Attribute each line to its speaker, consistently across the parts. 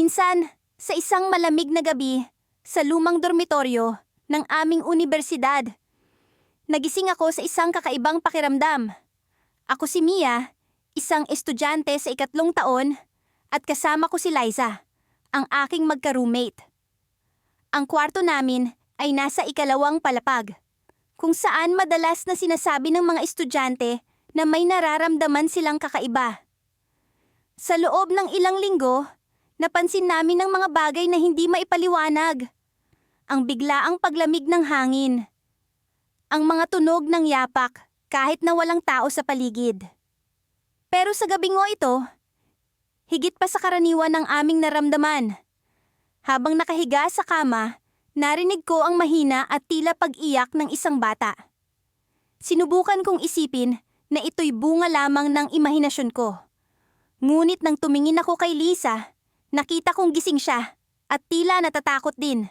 Speaker 1: Minsan, sa isang malamig na gabi, sa lumang dormitoryo ng aming unibersidad, nagising ako sa isang kakaibang pakiramdam. Ako si Mia, isang estudyante sa 3 taon, at kasama ko si Liza, ang aking magka-roommate. Ang kwarto namin ay nasa 2 palapag, kung saan madalas na sinasabi ng mga estudyante na may nararamdaman silang kakaiba. Sa loob ng ilang linggo, napansin namin ng mga bagay na hindi maipaliwanag. Ang biglaang paglamig ng hangin. Ang mga tunog ng yapak kahit na walang tao sa paligid. Pero sa gabing ito, higit pa sa karaniwan ng aming naramdaman. Habang nakahiga sa kama, narinig ko ang mahina at tila pag-iyak ng isang bata. Sinubukan kong isipin na ito'y bunga lamang ng imahinasyon ko. Ngunit nang tumingin ako kay Lisa, nakita kong gising siya at tila natatakot din.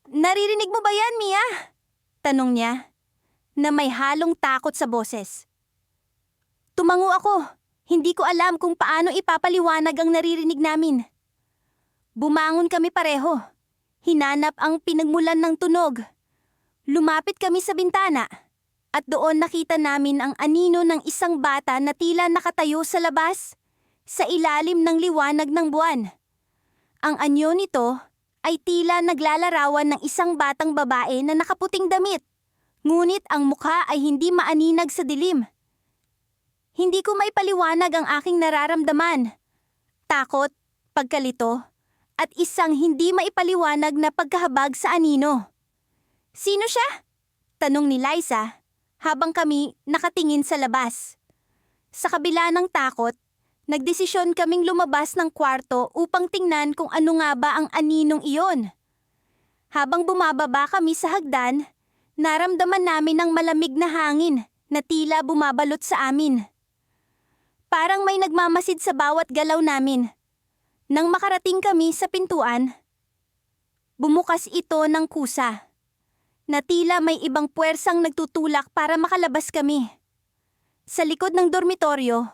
Speaker 1: "Naririnig mo ba yan, Mia?" Tanong niya, na may halong takot sa boses. Tumango ako. Hindi ko alam kung paano ipapaliwanag ang naririnig namin. Bumangon kami pareho. Hinanap ang pinagmulan ng tunog. Lumapit kami sa bintana. At doon nakita namin ang anino ng isang bata na tila nakatayo sa labas, sa ilalim ng liwanag ng buwan. Ang anyo nito ay tila naglalarawan ng isang batang babae na nakaputing damit, ngunit ang mukha ay hindi maaninag sa dilim. Hindi ko maipaliwanag ang aking nararamdaman. Takot, pagkalito, at isang hindi maipaliwanag na pagkahabag sa anino. "Sino siya?" tanong ni Liza habang kami nakatingin sa labas. Sa kabila ng takot, nagdesisyon kaming lumabas ng kwarto upang tingnan kung ano nga ba ang aninong iyon. Habang bumababa kami sa hagdan, naramdaman namin ang malamig na hangin na tila bumabalot sa amin. Parang may nagmamasid sa bawat galaw namin. Nang makarating kami sa pintuan, bumukas ito ng kusa, na tila may ibang puwersang nagtutulak para makalabas kami. Sa likod ng dormitoryo,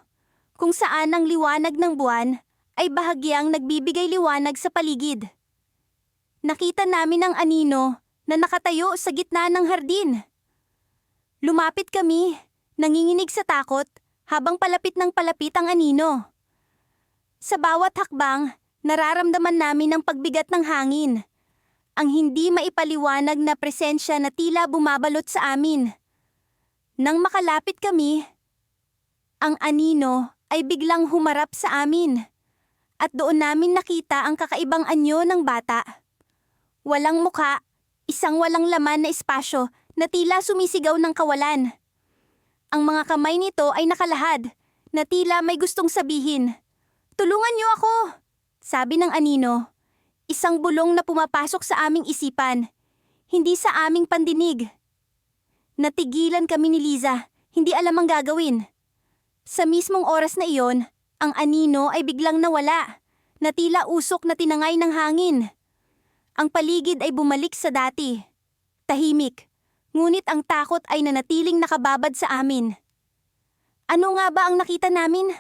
Speaker 1: kung saan ang liwanag ng buwan ay bahagyang nagbibigay liwanag sa paligid. Nakita namin ang anino na nakatayo sa gitna ng hardin. Lumapit kami, nanginginig sa takot habang palapit ng palapit ang anino. Sa bawat hakbang, nararamdaman namin ang pagbigat ng hangin. Ang hindi maipaliwanag na presensya na tila bumabalot sa amin. Nang makalapit kami, ang anino ay biglang humarap sa amin. At doon namin nakita ang kakaibang anyo ng bata. Walang muka, isang walang laman na espasyo na tila sumisigaw ng kawalan. Ang mga kamay nito ay nakalahad, na tila may gustong sabihin, "Tulungan niyo ako!" sabi ng anino. Isang bulong na pumapasok sa aming isipan, hindi sa aming pandinig. Natigilan kami ni Liza, hindi alam ang gagawin. Sa mismong oras na iyon, ang anino ay biglang nawala, na tila usok na tinangay ng hangin. Ang paligid ay bumalik sa dati. Tahimik, ngunit ang takot ay nanatiling nakababad sa amin. Ano nga ba ang nakita namin?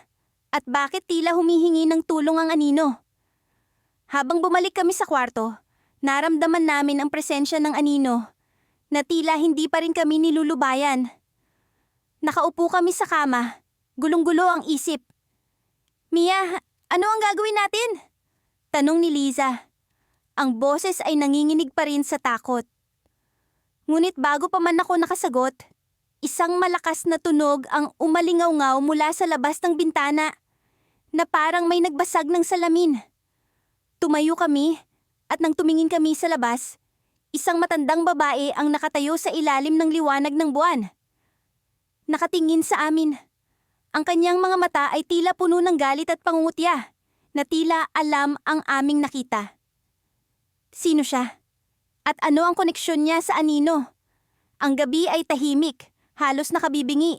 Speaker 1: At bakit tila humihingi ng tulong ang anino? Habang bumalik kami sa kwarto, naramdaman namin ang presensya ng anino, na tila hindi pa rin kami nilulubayan. Nakaupo kami sa kama, gulong-gulo ang isip. "Mia, ano ang gagawin natin?" tanong ni Liza. Ang boses ay nanginginig pa rin sa takot. Ngunit bago pa man ako nakasagot, isang malakas na tunog ang umalingaw-ngaw mula sa labas ng bintana, na parang may nagbasag ng salamin. Tumayo kami, at nang tumingin kami sa labas, isang matandang babae ang nakatayo sa ilalim ng liwanag ng buwan. Nakatingin sa amin. Ang kanyang mga mata ay tila puno ng galit at pangungutya, na tila alam ang aming nakita. Sino siya? At ano ang koneksyon niya sa anino? Ang gabi ay tahimik, halos nakabibingi.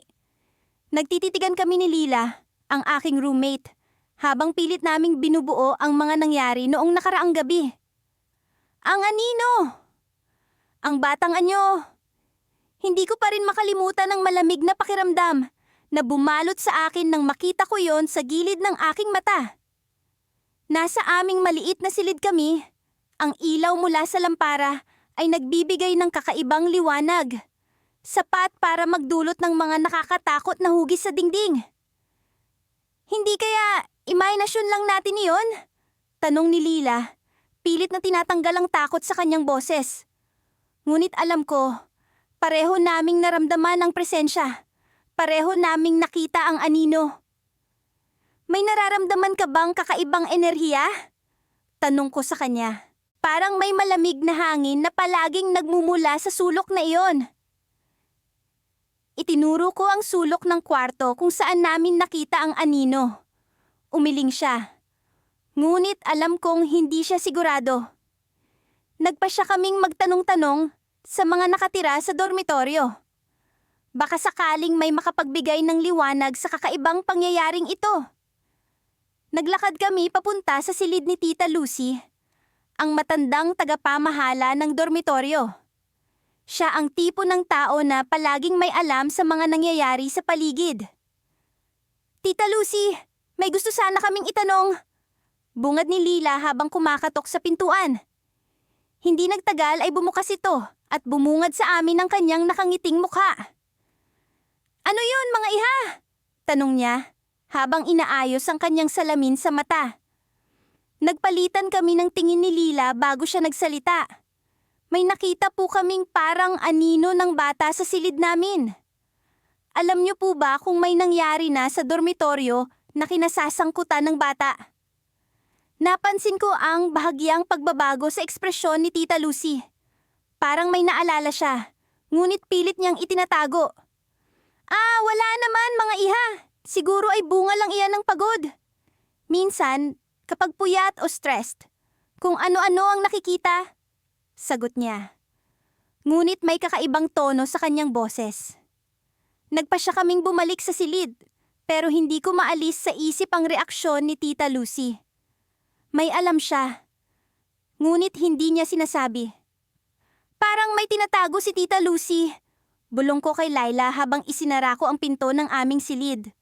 Speaker 1: Nagtititigan kami ni Lila, ang aking roommate, habang pilit naming binubuo ang mga nangyari noong nakaraang gabi. Ang anino! Ang batang anyo! Hindi ko pa rin makalimutan ang malamig na pakiramdam na bumalot sa akin nang makita ko yon sa gilid ng aking mata. Nasa aming maliit na silid kami. Ang ilaw mula sa lampara ay nagbibigay ng kakaibang liwanag. Sapat para magdulot ng mga nakakatakot na hugis sa dingding. Hindi kaya imahinasyon lang natin iyon? Tanong ni Lila, pilit na tinatanggal ang takot sa kanyang boses. Ngunit alam ko, pareho naming naramdaman ang presensya. Pareho naming nakita ang anino. May nararamdaman ka bang kakaibang enerhiya? Tanong ko sa kanya. Parang may malamig na hangin na palaging nagmumula sa sulok na iyon. Itinuro ko ang sulok ng kwarto kung saan namin nakita ang anino. Umiling siya. Ngunit alam kong hindi siya sigurado. Nagpa siya kaming magtanong-tanong sa mga nakatira sa dormitoryo. Baka sakaling may makapagbigay ng liwanag sa kakaibang pangyayaring ito. Naglakad kami papunta sa silid ni Tita Lucy, ang matandang tagapamahala ng dormitoryo. Siya ang tipo ng tao na palaging may alam sa mga nangyayari sa paligid. Tita Lucy, may gusto sana kaming itanong. Bungad ni Lila habang kumakatok sa pintuan. Hindi nagtagal ay bumukas ito at bumungad sa amin ang kanyang nakangiting mukha. Ano yun, mga iha? Tanong niya habang inaayos ang kanyang salamin sa mata. Nagpalitan kami ng tingin ni Lila bago siya nagsalita. May nakita po kaming parang anino ng bata sa silid namin. Alam niyo po ba kung may nangyari na sa dormitoryo na kinasasangkutan ng bata? Napansin ko ang bahagyang pagbabago sa ekspresyon ni Tita Lucy. Parang may naalala siya, ngunit pilit niyang itinatago. Wala naman mga iha. Siguro ay bunga lang iyan ng pagod. Minsan, kapag puyat o stressed, kung ano-ano ang nakikita, sagot niya. Ngunit may kakaibang tono sa kanyang boses. Nagpa siya kaming bumalik sa silid, pero hindi ko maalis sa isip ang reaksyon ni Tita Lucy. May alam siya, ngunit hindi niya sinasabi. Parang may tinatago si Tita Lucy. Bulong ko kay Laila habang isinara ko ang pinto ng aming silid.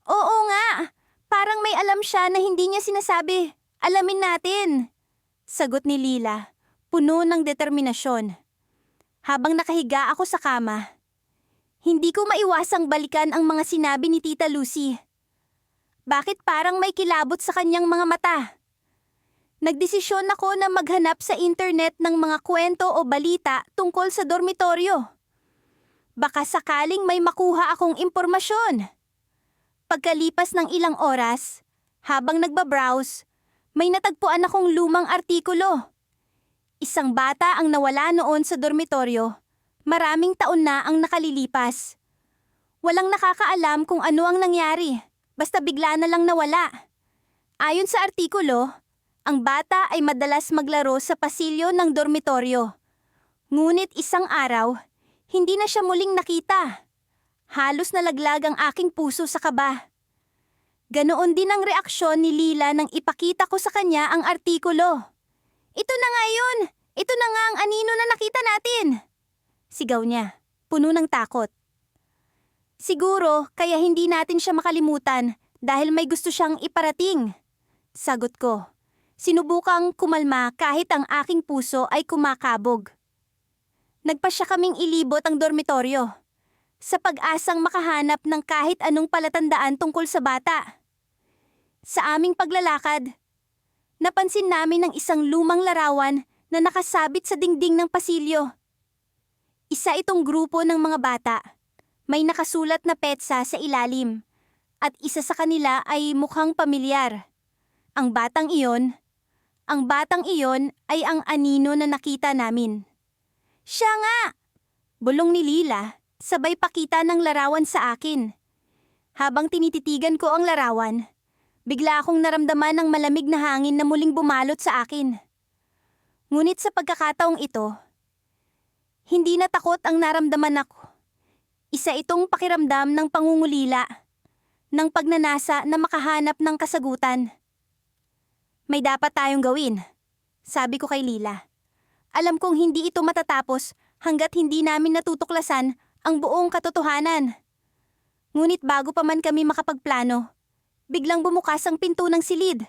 Speaker 1: Oo nga, parang may alam siya na hindi niya sinasabi. Alamin natin. Sagot ni Lila, puno ng determinasyon. Habang nakahiga ako sa kama, hindi ko maiwasang balikan ang mga sinabi ni Tita Lucy. Bakit parang may kilabot sa kanyang mga mata? Nagdesisyon ako na maghanap sa internet ng mga kwento o balita tungkol sa dormitoryo. Baka sakaling may makuha akong impormasyon. Pagkalipas ng ilang oras, habang nagbabrowse, may natagpuan akong lumang artikulo. Isang bata ang nawala noon sa dormitoryo. Maraming taon na ang nakalilipas. Walang nakakaalam kung ano ang nangyari, basta bigla na lang nawala. Ayon sa artikulo, ang bata ay madalas maglaro sa pasilyo ng dormitoryo. Ngunit isang araw, hindi na siya muling nakita. Halos nalaglag ang aking puso sa kaba. Ganoon din ang reaksyon ni Lila nang ipakita ko sa kanya ang artikulo. Ito na nga yun! Ito na nga ang anino na nakita natin! Sigaw niya, puno ng takot. Siguro kaya hindi natin siya makalimutan dahil may gusto siyang iparating. Sagot ko. Sinubukang kumalma kahit ang aking puso ay kumakabog. Nagpa siya kaming ilibot ang dormitoryo sa pag-asang makahanap ng kahit anong palatandaan tungkol sa bata. Sa aming paglalakad, napansin namin ang isang lumang larawan na nakasabit sa dingding ng pasilyo. Isa itong grupo ng mga bata. May nakasulat na petsa sa ilalim at isa sa kanila ay mukhang pamilyar. Ang batang iyon ay ang anino na nakita namin. Siya nga! Bulong ni Lila, sabay pakita ng larawan sa akin. Habang tinititigan ko ang larawan, bigla akong naramdaman ng malamig na hangin na muling bumalot sa akin. Ngunit sa pagkakataong ito, hindi na takot ang naramdaman ako. Isa itong pakiramdam ng pangungulila, ng pagnanasa na makahanap ng kasagutan. May dapat tayong gawin, sabi ko kay Lila. Alam kong hindi ito matatapos hanggat hindi namin natutuklasan ang buong katotohanan. Ngunit bago pa man kami makapagplano, biglang bumukas ang pinto ng silid.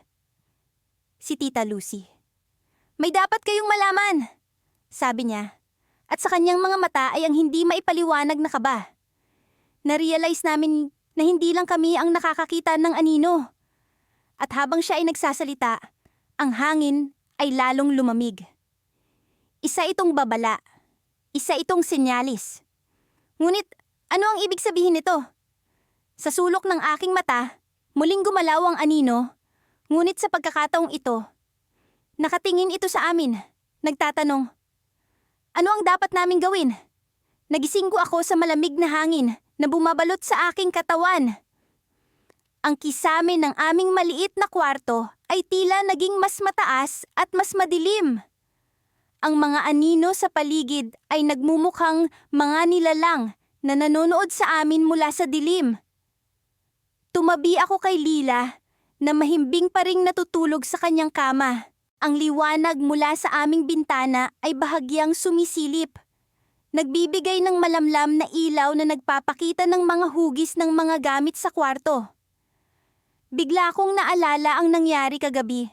Speaker 1: si Tita Lucy. May dapat kayong malaman, sabi niya. At sa kanyang mga mata ay ang hindi maipaliwanag na kaba. Na-realize namin na hindi lang kami ang nakakakita ng anino. At habang siya ay nagsasalita, ang hangin ay lalong lumamig. Isa itong babala. Isa itong senyalis. Ngunit ano ang ibig sabihin nito? Sa sulok ng aking mata, muling gumalaw ang anino, ngunit sa pagkakataong ito, nakatingin ito sa amin, nagtatanong, ano ang dapat naming gawin? Nagising ko ako sa malamig na hangin na bumabalot sa aking katawan. Ang kisame ng aming maliit na kwarto ay tila naging mas mataas at mas madilim. Ang mga anino sa paligid ay nagmumukhang mga nilalang na nanonood sa amin mula sa dilim. Tumabi ako kay Lila na mahimbing pa ring natutulog sa kanyang kama. Ang liwanag mula sa aming bintana ay bahagyang sumisilip. Nagbibigay ng malamlam na ilaw na nagpapakita ng mga hugis ng mga gamit sa kwarto. Bigla akong naalala ang nangyari kagabi.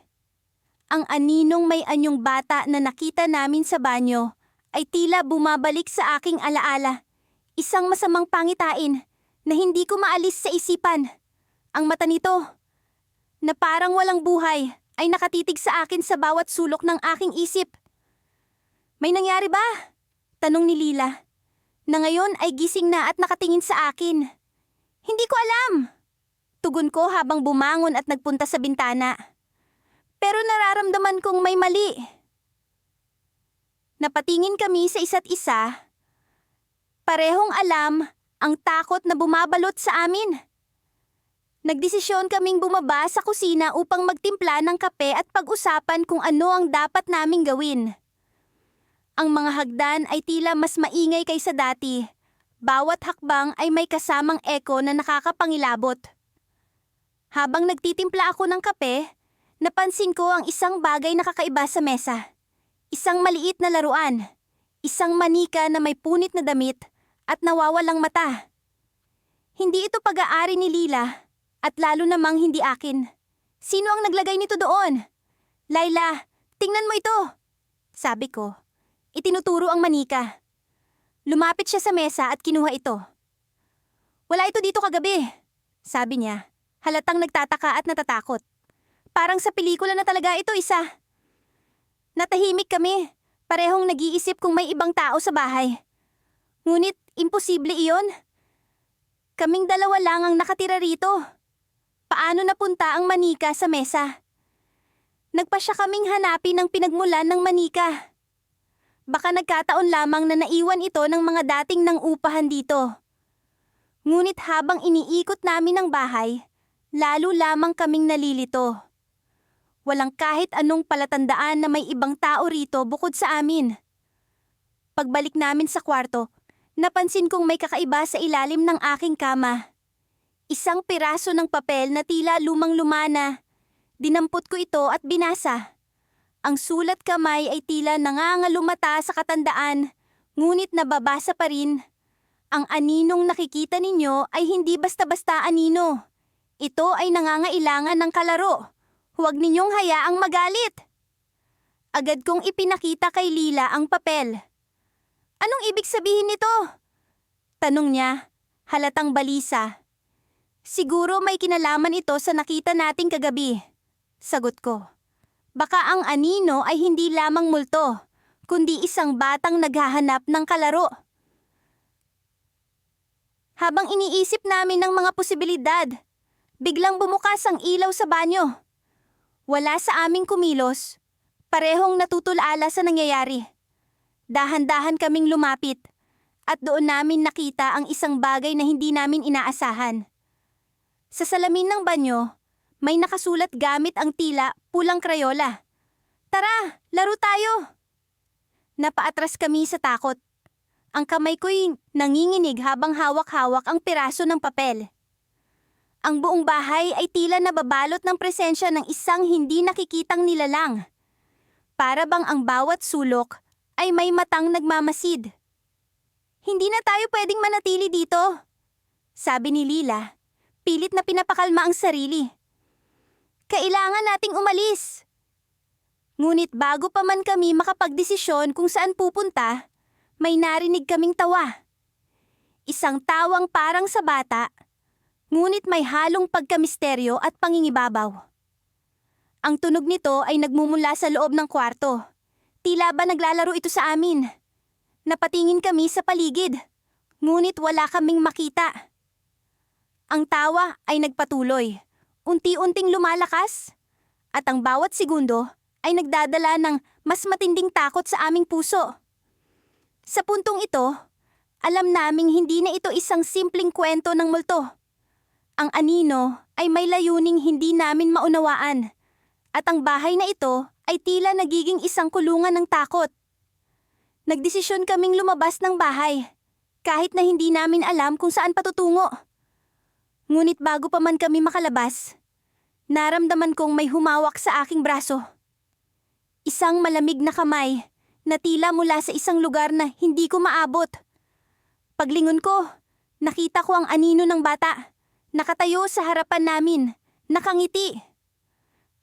Speaker 1: Ang aninong may anyong bata na nakita namin sa banyo ay tila bumabalik sa aking alaala. Isang masamang pangitain na hindi ko maalis sa isipan. Ang mata nito, na parang walang buhay, ay nakatitig sa akin sa bawat sulok ng aking isip. May nangyari ba? Tanong ni Lila, na ngayon ay gising na at nakatingin sa akin. Hindi ko alam. Tugon ko habang bumangon at nagpunta sa bintana. Pero nararamdaman kong may mali. Napatingin kami sa isa't isa. Parehong alam ang takot na bumabalot sa amin. Nagdesisyon kaming bumaba sa kusina upang magtimpla ng kape at pag-usapan kung ano ang dapat naming gawin. Ang mga hagdan ay tila mas maingay kaysa dati. Bawat hakbang ay may kasamang eko na nakakapangilabot. Habang nagtitimpla ako ng kape, napansin ko ang isang bagay na kakaiba sa mesa. Isang maliit na laruan. Isang manika na may punit na damit at nawawalang mata. Hindi ito pag-aari ni Lila. At lalo namang hindi akin. Sino ang naglagay nito doon? Laila, tingnan mo ito. Sabi ko. Itinuturo ang manika. Lumapit siya sa mesa at kinuha ito. Wala ito dito kagabi, sabi niya. Halatang nagtataka at natatakot. Parang sa pelikula na talaga ito isa. Natahimik kami. Parehong nag-iisip kung may ibang tao sa bahay. Ngunit imposible iyon. Kaming dalawa lang ang nakatira rito. Paano napunta ang manika sa mesa? Nagpasya kaming hanapin ang pinagmulan ng manika. Baka nagkataon lamang na naiwan ito ng mga dating nang upahan dito. Ngunit habang iniikot namin ang bahay, lalo lamang kaming nalilito. Walang kahit anong palatandaan na may ibang tao rito bukod sa amin. Pagbalik namin sa kwarto, napansin kong may kakaiba sa ilalim ng aking kama. Isang piraso ng papel na tila lumang-luma na. Dinampot ko ito at binasa. Ang sulat kamay ay tila nangangalumata sa katandaan, ngunit nababasa pa rin. Ang aninong nakikita ninyo ay hindi basta-basta anino. Ito ay nangangailangan ng kalaro. Huwag ninyong hayaang magalit. Agad kong ipinakita kay Lila ang papel. Anong ibig sabihin nito? Tanong niya, halatang balisa. Siguro may kinalaman ito sa nakita nating kagabi. Sagot ko. Baka ang anino ay hindi lamang multo, kundi isang batang naghahanap ng kalaro. Habang iniisip namin ng mga posibilidad, biglang bumukas ang ilaw sa banyo. Wala sa aming kumilos, parehong natutulala sa nangyayari. Dahan-dahan kaming lumapit, at doon namin nakita ang isang bagay na hindi namin inaasahan. Sa salamin ng banyo, may nakasulat gamit ang tila pulang krayola. Tara, laro tayo! Napaatras kami sa takot. Ang kamay ko'y nanginginig habang hawak-hawak ang piraso ng papel. Ang buong bahay ay tila nababalot ng presensya ng isang hindi nakikitang nilalang. Para bang ang bawat sulok ay may matang nagmamasid. Hindi na tayo pwedeng manatili dito, sabi ni Lila. Pilit na pinapakalma ang sarili. Kailangan nating umalis. Ngunit bago pa man kami makapagdesisyon kung saan pupunta, may narinig kaming tawa. Isang tawang parang sa bata, ngunit may halong pagkamisteryo at pangingibabaw. Ang tunog nito ay nagmumula sa loob ng kwarto. Tila ba naglalaro ito sa amin? Napatingin kami sa paligid, ngunit wala kaming makita. Ang tawa ay nagpatuloy, unti-unting lumalakas, at ang bawat segundo ay nagdadala ng mas matinding takot sa aming puso. Sa puntong ito, alam naming hindi na ito isang simpleng kwento ng multo. Ang anino ay may layuning hindi namin maunawaan, at ang bahay na ito ay tila nagiging isang kulungan ng takot. Nagdesisyon kaming lumabas ng bahay, kahit na hindi namin alam kung saan patutungo. Ngunit bago pa man kami makalabas, naramdaman kong may humawak sa aking braso. Isang malamig na kamay na tila mula sa isang lugar na hindi ko maabot. Paglingon ko, nakita ko ang anino ng bata, nakatayo sa harapan namin, nakangiti.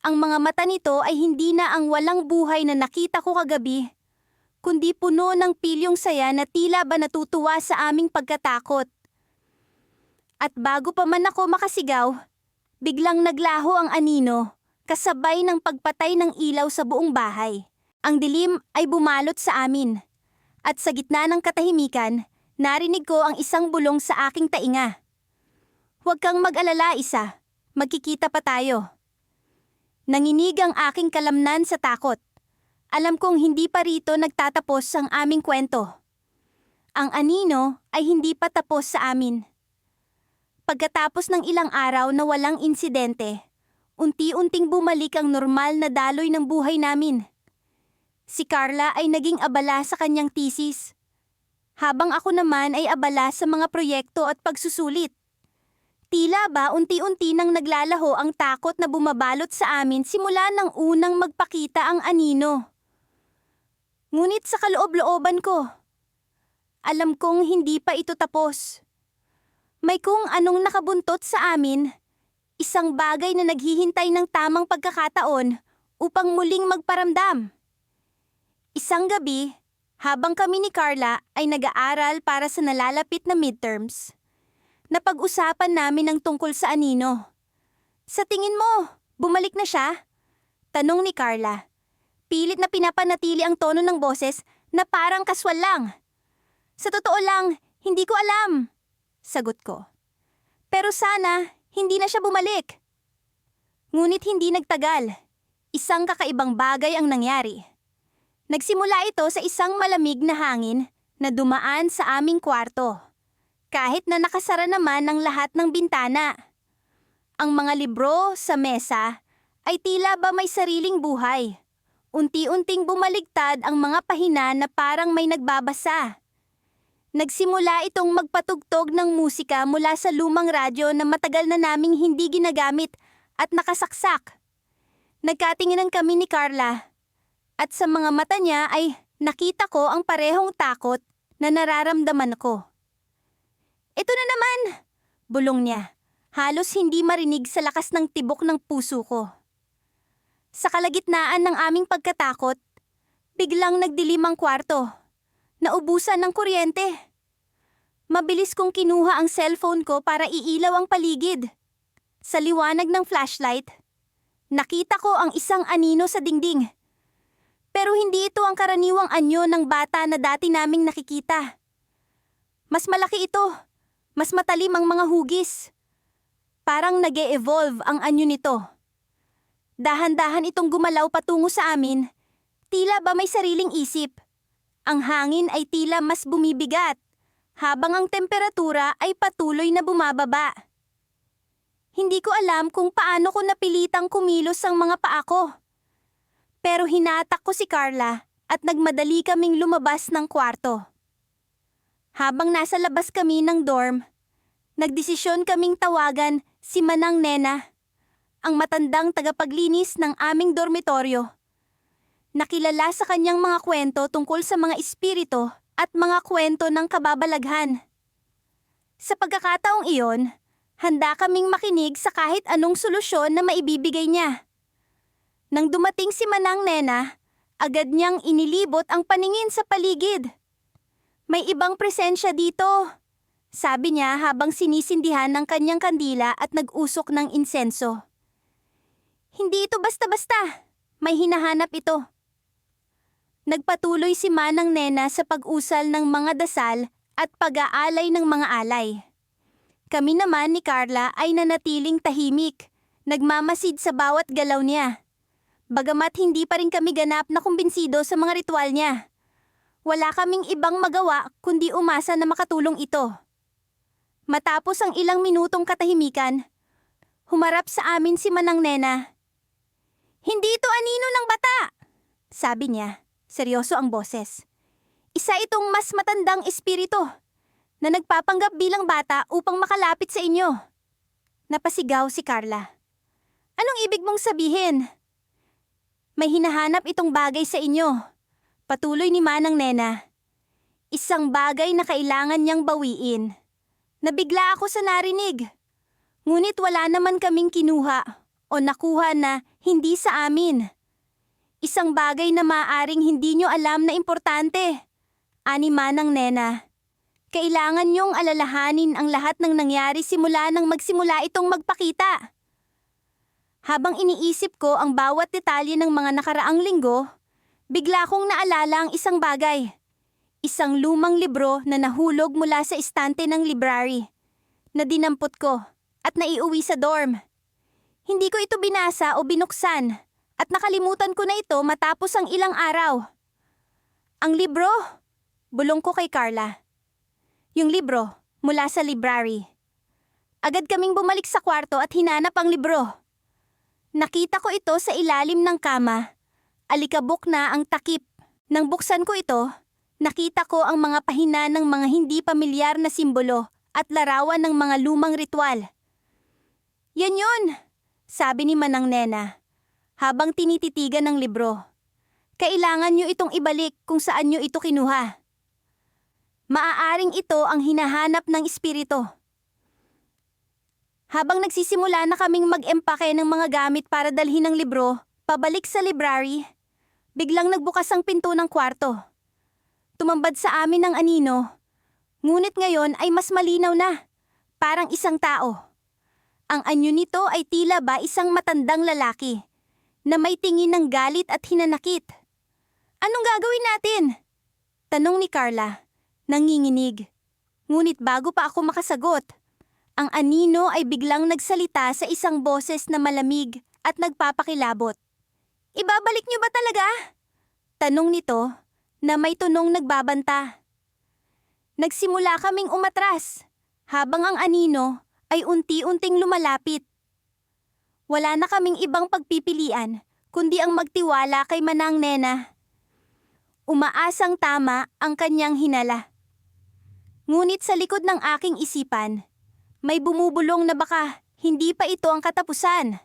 Speaker 1: Ang mga mata nito ay hindi na ang walang buhay na nakita ko kagabi, kundi puno ng pilyong saya na tila ba natutuwa sa aming pagkatakot. At bago pa man ako makasigaw, biglang naglaho ang anino, kasabay ng pagpatay ng ilaw sa buong bahay. Ang dilim ay bumalot sa amin, at sa gitna ng katahimikan, narinig ko ang isang bulong sa aking tainga. "Huwag kang mag-alala, Isa. Magkikita pa tayo." Nanginig ang aking kalamnan sa takot. Alam kong hindi pa rito nagtatapos ang aming kwento. Ang anino ay hindi pa tapos sa amin. Pagkatapos ng ilang araw na walang insidente, unti-unting bumalik ang normal na daloy ng buhay namin. Si Carla ay naging abala sa kanyang thesis, habang ako naman ay abala sa mga proyekto at pagsusulit. Tila ba unti-unti nang naglalaho ang takot na bumabalot sa amin simula nang unang magpakita ang anino. Ngunit sa kaloob-looban ko, alam kong hindi pa ito tapos. May kung anong nakabuntot sa amin, isang bagay na naghihintay ng tamang pagkakataon upang muling magparamdam. Isang gabi, habang kami ni Carla ay nag-aaral para sa nalalapit na midterms, napag-usapan namin ang tungkol sa anino. "Sa tingin mo, bumalik na siya?" tanong ni Carla. Pilit na pinapanatili ang tono ng boses na parang kaswal lang. "Sa totoo lang, hindi ko alam," sagot ko. "Pero sana, hindi na siya bumalik." Ngunit hindi nagtagal. Isang kakaibang bagay ang nangyari. Nagsimula ito sa isang malamig na hangin na dumaan sa aming kwarto, kahit na nakasara naman ang lahat ng bintana. Ang mga libro sa mesa ay tila ba may sariling buhay. Unti-unting bumaligtad ang mga pahina na parang may nagbabasa. Nagsimula itong magpatugtog ng musika mula sa lumang radyo na matagal na naming hindi ginagamit at nakasaksak. Nagkatinginan kami ni Carla, at sa mga mata niya ay nakita ko ang parehong takot na nararamdaman ko. "Ito na naman!" bulong niya, halos hindi marinig sa lakas ng tibok ng puso ko. Sa kalagitnaan ng aming pagkatakot, biglang nagdilim ang kwarto. Naubusan ng kuryente. Mabilis kong kinuha ang cellphone ko para iilaw ang paligid. Sa liwanag ng flashlight, nakita ko ang isang anino sa dingding. Pero hindi ito ang karaniwang anyo ng bata na dati naming nakikita. Mas malaki ito. Mas matalim ang mga hugis. Parang nag-e-evolve ang anyo nito. Dahan-dahan itong gumalaw patungo sa amin, tila ba may sariling isip. Ang hangin ay tila mas bumibigat, habang ang temperatura ay patuloy na bumababa. Hindi ko alam kung paano ko napilitang kumilos ang mga paa ko. Pero hinatak ko si Carla at nagmadali kaming lumabas ng kwarto. Habang nasa labas kami ng dorm, nagdesisyon kaming tawagan si Manang Nena, ang matandang tagapaglinis ng aming dormitoryo. Nakilala sa kanyang mga kwento tungkol sa mga espiritu at mga kwento ng kababalaghan. Sa pagkakataong iyon, handa kaming makinig sa kahit anong solusyon na maibibigay niya. Nang dumating si Manang Nena, agad niyang inilibot ang paningin sa paligid. May ibang presensya dito, sabi niya habang sinisindihan ng kanyang kandila at nag-usok ng insenso. Hindi ito basta-basta, may hinahanap ito. Nagpatuloy si Manang Nena sa pag-usal ng mga dasal at pag-aalay ng mga alay. Kami naman ni Carla ay nanatiling tahimik, nagmamasid sa bawat galaw niya. Bagamat hindi pa rin kami ganap na kumbinsido sa mga ritual niya. Wala kaming ibang magawa kundi umasa na makatulong ito. Matapos ang ilang minutong katahimikan, humarap sa amin si Manang Nena. Hindi ito anino ng bata, sabi niya. Seryoso ang boses. Isa itong mas matandang espiritu na nagpapanggap bilang bata upang makalapit sa inyo. Napasigaw si Carla. Anong ibig mong sabihin? May hinahanap itong bagay sa inyo. Patuloy ni Manang Nena. Isang bagay na kailangan niyang bawiin. Nabigla ako sa narinig. Ngunit wala naman kaming kinuha o nakuha na hindi sa amin. Isang bagay na maaaring hindi nyo alam na importante. Ani Manang Nena. Kailangan niyong alalahanin ang lahat ng nangyari simula nang magsimula itong magpakita. Habang iniisip ko ang bawat detalye ng mga nakaraang linggo, bigla kong naalala ang isang bagay. Isang lumang libro na nahulog mula sa estante ng library, na dinampot ko at naiuwi sa dorm. Hindi ko ito binasa o binuksan at nakalimutan ko na ito matapos ang ilang araw. Ang libro? Bulong ko kay Carla. Yung libro mula sa library. Agad kaming bumalik sa kwarto at hinanap ang libro. Nakita ko ito sa ilalim ng kama. Alikabok na ang takip. Nang buksan ko ito, nakita ko ang mga pahina ng mga hindi pamilyar na simbolo at larawan ng mga lumang ritual. Yan yun, sabi ni Manang Nena, habang tinititigan ng libro. Kailangan nyo itong ibalik kung saan nyo ito kinuha. Maaaring ito ang hinahanap ng espiritu. Habang nagsisimula na kaming mag-empake ng mga gamit para dalhin ang libro, pabalik sa library, biglang nagbukas ang pinto ng kwarto. Tumambad sa amin ang anino, ngunit ngayon ay mas malinaw na, parang isang tao. Ang anyo nito ay tila ba isang matandang lalaki, na may tingin ng galit at hinanakit. Anong gagawin natin? Tanong ni Carla, nanginginig. Ngunit bago pa ako makasagot, ang anino ay biglang nagsalita sa isang boses na malamig at nagpapakilabot. Ibabalik niyo ba talaga? Tanong nito na may tunong nagbabanta. Nagsimula kaming umatras habang ang anino ay unti-unting lumalapit. Wala na kaming ibang pagpipilian kundi ang magtiwala kay Manang Nena. Umaasang tama ang kanyang hinala. Ngunit sa likod ng aking isipan, may bumubulong na baka hindi pa ito ang katapusan,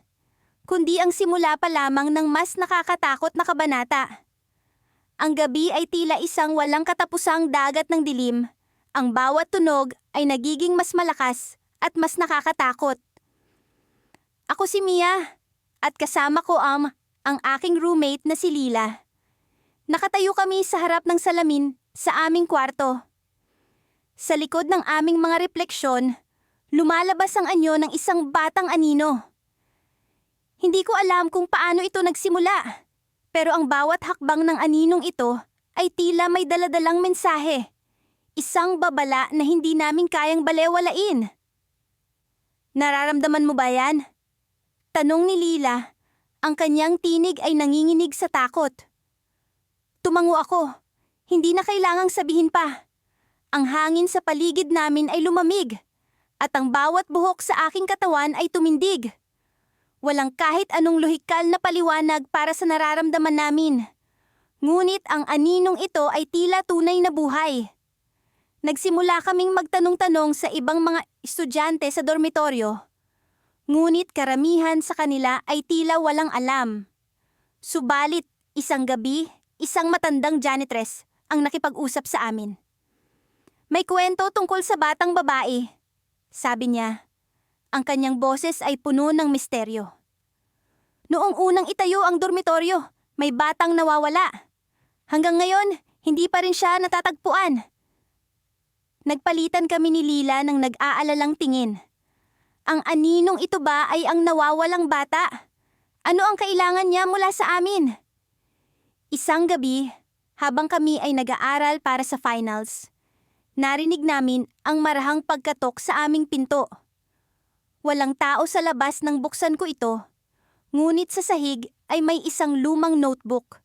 Speaker 1: kundi ang simula pa lamang ng mas nakakatakot na kabanata. Ang gabi ay tila isang walang katapusang dagat ng dilim. Ang bawat tunog ay nagiging mas malakas at mas nakakatakot. Ako si Mia at kasama ko ang aking roommate na si Lila. Nakatayo kami sa harap ng salamin sa aming kwarto. Sa likod ng aming mga refleksyon, lumalabas ang anyo ng isang batang anino. Hindi ko alam kung paano ito nagsimula, pero ang bawat hakbang ng aninong ito ay tila may daladalang mensahe. Isang babala na hindi namin kayang balewalain. Nararamdaman mo ba yan? Tanong ni Lila. Ang kanyang tinig ay nanginginig sa takot. Tumango ako. Hindi na kailangang sabihin pa. Ang hangin sa paligid namin ay lumamig. At ang bawat buhok sa aking katawan ay tumindig. Walang kahit anong lohikal na paliwanag para sa nararamdaman namin. Ngunit ang aninong ito ay tila tunay na buhay. Nagsimula kaming magtanong-tanong sa ibang mga estudyante sa dormitoryo. Ngunit karamihan sa kanila ay tila walang alam. Subalit, isang gabi, isang matandang janitress ang nakipag-usap sa amin. May kwento tungkol sa batang babae. Sabi niya, ang kanyang boses ay puno ng misteryo. Noong unang itayo ang dormitoryo, may batang nawawala. Hanggang ngayon, hindi pa rin siya natatagpuan. Nagpalitan kami ni Lila ng nag-aalalang tingin. Ang aninong ito ba ay ang nawawalang bata? Ano ang kailangan niya mula sa amin? Isang gabi, habang kami ay nag-aaral para sa finals, narinig namin ang marahang pagkatok sa aming pinto. Walang tao sa labas nang buksan ko ito, ngunit sa sahig ay may isang lumang notebook.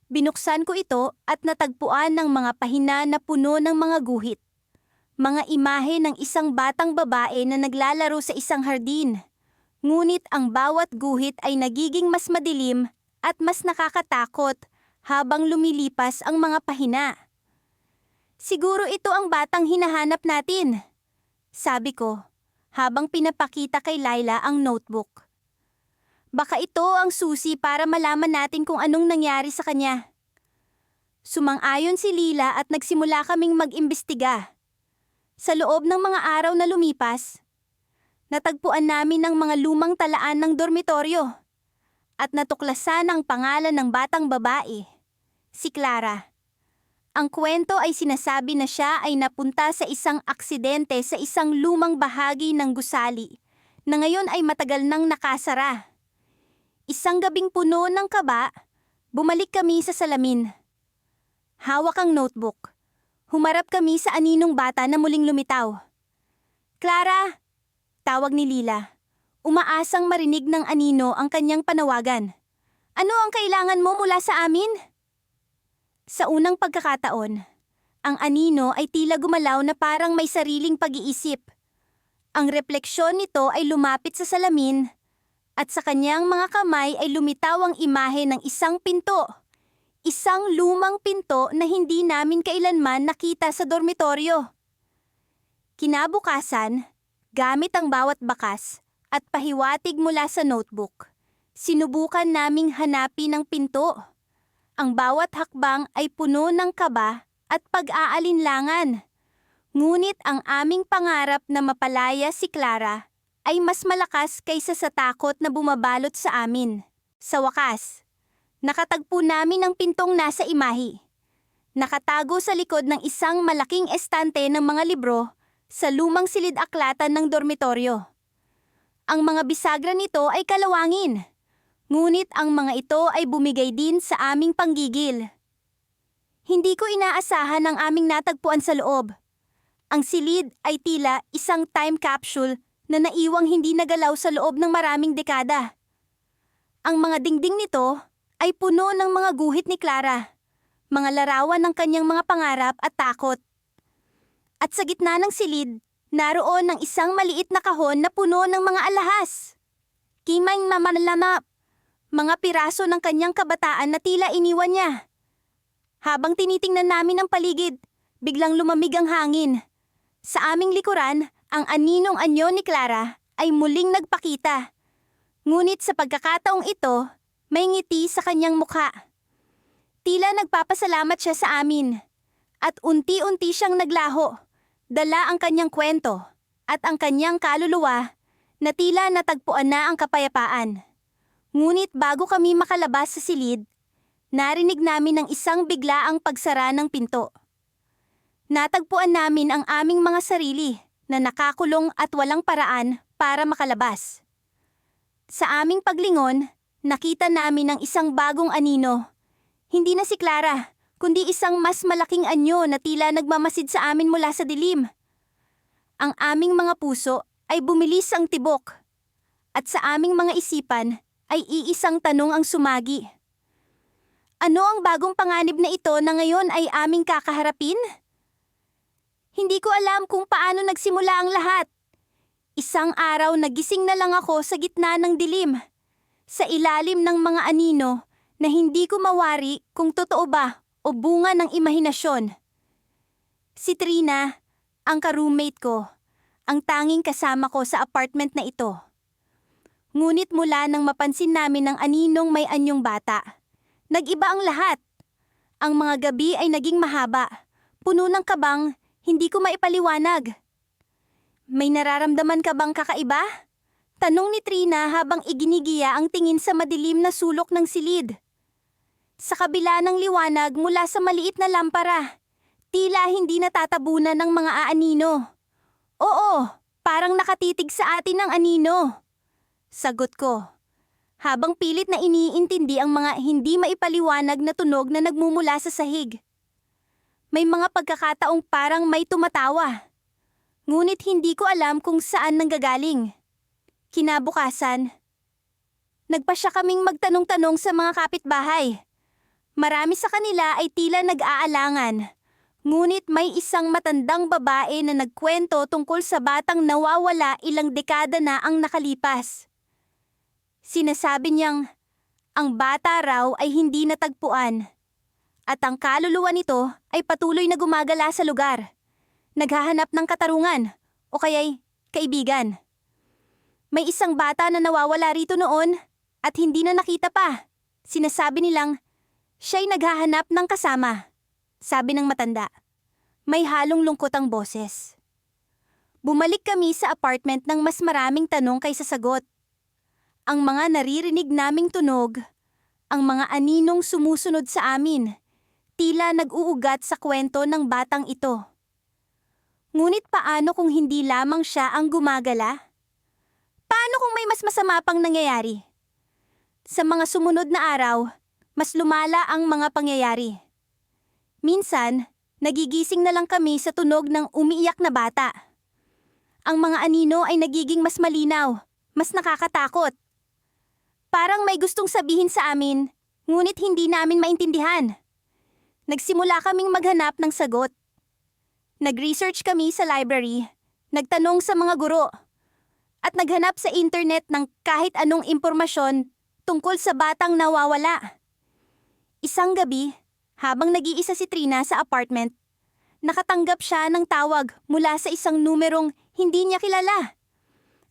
Speaker 1: Binuksan ko ito at natagpuan ng mga pahina na puno ng mga guhit. Mga imahe ng isang batang babae na naglalaro sa isang hardin. Ngunit ang bawat guhit ay nagiging mas madilim at mas nakakatakot habang lumilipas ang mga pahina. Siguro ito ang batang hinahanap natin, sabi ko, habang pinapakita kay Laila ang notebook. Baka ito ang susi para malaman natin kung anong nangyari sa kanya. Sumang-ayon si Lila at nagsimula kaming mag-imbestiga. Sa loob ng mga araw na lumipas, natagpuan namin ang mga lumang talaan ng dormitoryo at natuklasan ang pangalan ng batang babae, si Clara. Ang kwento ay sinasabi na siya ay napunta sa isang aksidente sa isang lumang bahagi ng gusali na ngayon ay matagal nang nakasara. Isang gabing puno ng kaba, bumalik kami sa salamin. Hawak ang notebook. Humarap kami sa aninong bata na muling lumitaw. Clara! Tawag ni Lila. Umaasang marinig ng anino ang kanyang panawagan. Ano ang kailangan mo mula sa amin? Sa unang pagkakataon, ang anino ay tila gumalaw na parang may sariling pag-iisip. Ang refleksyon nito ay lumapit sa salamin at sa kanyang mga kamay ay lumitaw ang imahe ng isang pinto. Isang lumang pinto na hindi namin kailanman nakita sa dormitoryo. Kinabukasan, gamit ang bawat bakas at pahiwatig mula sa notebook, sinubukan naming hanapin ang pinto. Ang bawat hakbang ay puno ng kaba at pag-aalinlangan. Ngunit ang aming pangarap na mapalaya si Clara ay mas malakas kaysa sa takot na bumabalot sa amin. Sa wakas, nakatagpo namin ang pintong nasa imahe. Nakatago sa likod ng isang malaking estante ng mga libro sa lumang silid-aklatan ng dormitoryo. Ang mga bisagra nito ay kalawangin, ngunit ang mga ito ay bumigay din sa aming panggigil. Hindi ko inaasahan ang aming natagpuan sa loob. Ang silid ay tila isang time capsule na naiwang hindi nagalaw sa loob ng maraming dekada. Ang mga dingding nito ay puno ng mga guhit ni Clara, mga larawan ng kanyang mga pangarap at takot. At sa gitna ng silid, naroon ang isang maliit na kahon na puno ng mga alahas. Kimay mamalamap, mga piraso ng kanyang kabataan na tila iniwan niya. Habang tinitingnan namin ang paligid, biglang lumamig ang hangin. Sa aming likuran, ang aninong anyo ni Clara ay muling nagpakita. Ngunit sa pagkakataong ito, may ngiti sa kanyang mukha. Tila nagpapasalamat siya sa amin. At unti-unti siyang naglaho. Dala ang kanyang kwento at ang kanyang kaluluwa na tila natagpuan na ang kapayapaan. Ngunit bago kami makalabas sa silid, narinig namin ang isang biglaang pagsara ng pinto. Natagpuan namin ang aming mga sarili na nakakulong at walang paraan para makalabas. Sa aming paglingon, nakita namin ang isang bagong anino. Hindi na si Clara, kundi isang mas malaking anyo na tila nagmamasid sa amin mula sa dilim. Ang aming mga puso ay bumilis ang tibok. At sa aming mga isipan ay iisang tanong ang sumagi. Ano ang bagong panganib na ito na ngayon ay aming kakaharapin? Hindi ko alam kung paano nagsimula ang lahat. Isang araw nagising na lang ako sa gitna ng dilim, sa ilalim ng mga anino na hindi ko mawari kung totoo ba o bunga ng imahinasyon. Si Trina, ang ka-roommate ko, ang tanging kasama ko sa apartment na ito. Ngunit mula nang mapansin namin ang aninong may anyong bata, nag-iba ang lahat. Ang mga gabi ay naging mahaba, puno ng kabang, hindi ko maipaliwanag. May nararamdaman ka bang kakaiba? Tanong ni Trina habang iginigiya ang tingin sa madilim na sulok ng silid. Sa kabila ng liwanag mula sa maliit na lampara, tila hindi natatabunan ng mga aanino. Oo, parang nakatitig sa atin ang anino. Sagot ko, habang pilit na iniintindi ang mga hindi maipaliwanag na tunog na nagmumula sa sahig. May mga pagkakataong parang may tumatawa. Ngunit hindi ko alam kung saan nanggagaling. Kinabukasan, nagpasya kaming magtanong-tanong sa mga kapitbahay. Marami sa kanila ay tila nag-aalangan. Ngunit may isang matandang babae na nagkwento tungkol sa batang nawawala ilang dekada na ang nakalipas. Sinasabi niyang ang bata raw ay hindi natagpuan at ang kaluluwa nito ay patuloy na gumagala sa lugar, naghahanap ng katarungan o kaya'y kaibigan. May isang bata na nawawala rito noon at hindi na nakita pa. Sinasabi nilang siya'y naghahanap ng kasama, sabi ng matanda. May halong lungkot ang boses. Bumalik kami sa apartment ng mas maraming tanong kaysa sagot. Ang mga naririnig naming tunog, ang mga aninong sumusunod sa amin, tila nag-uugat sa kwento ng batang ito. Ngunit paano kung hindi lamang siya ang gumagala? Paano kung may mas masama pang nangyayari? Sa mga sumunod na araw, mas lumala ang mga pangyayari. Minsan, nagigising na lang kami sa tunog ng umiiyak na bata. Ang mga anino ay nagiging mas malinaw, mas nakakatakot. Parang may gustong sabihin sa amin, ngunit hindi namin maintindihan. Nagsimula kaming maghanap ng sagot. Nag-research kami sa library, nagtanong sa mga guro, at naghanap sa internet ng kahit anong impormasyon tungkol sa batang nawawala. Isang gabi, habang nag-iisa si Trina sa apartment, nakatanggap siya ng tawag mula sa isang numerong hindi niya kilala.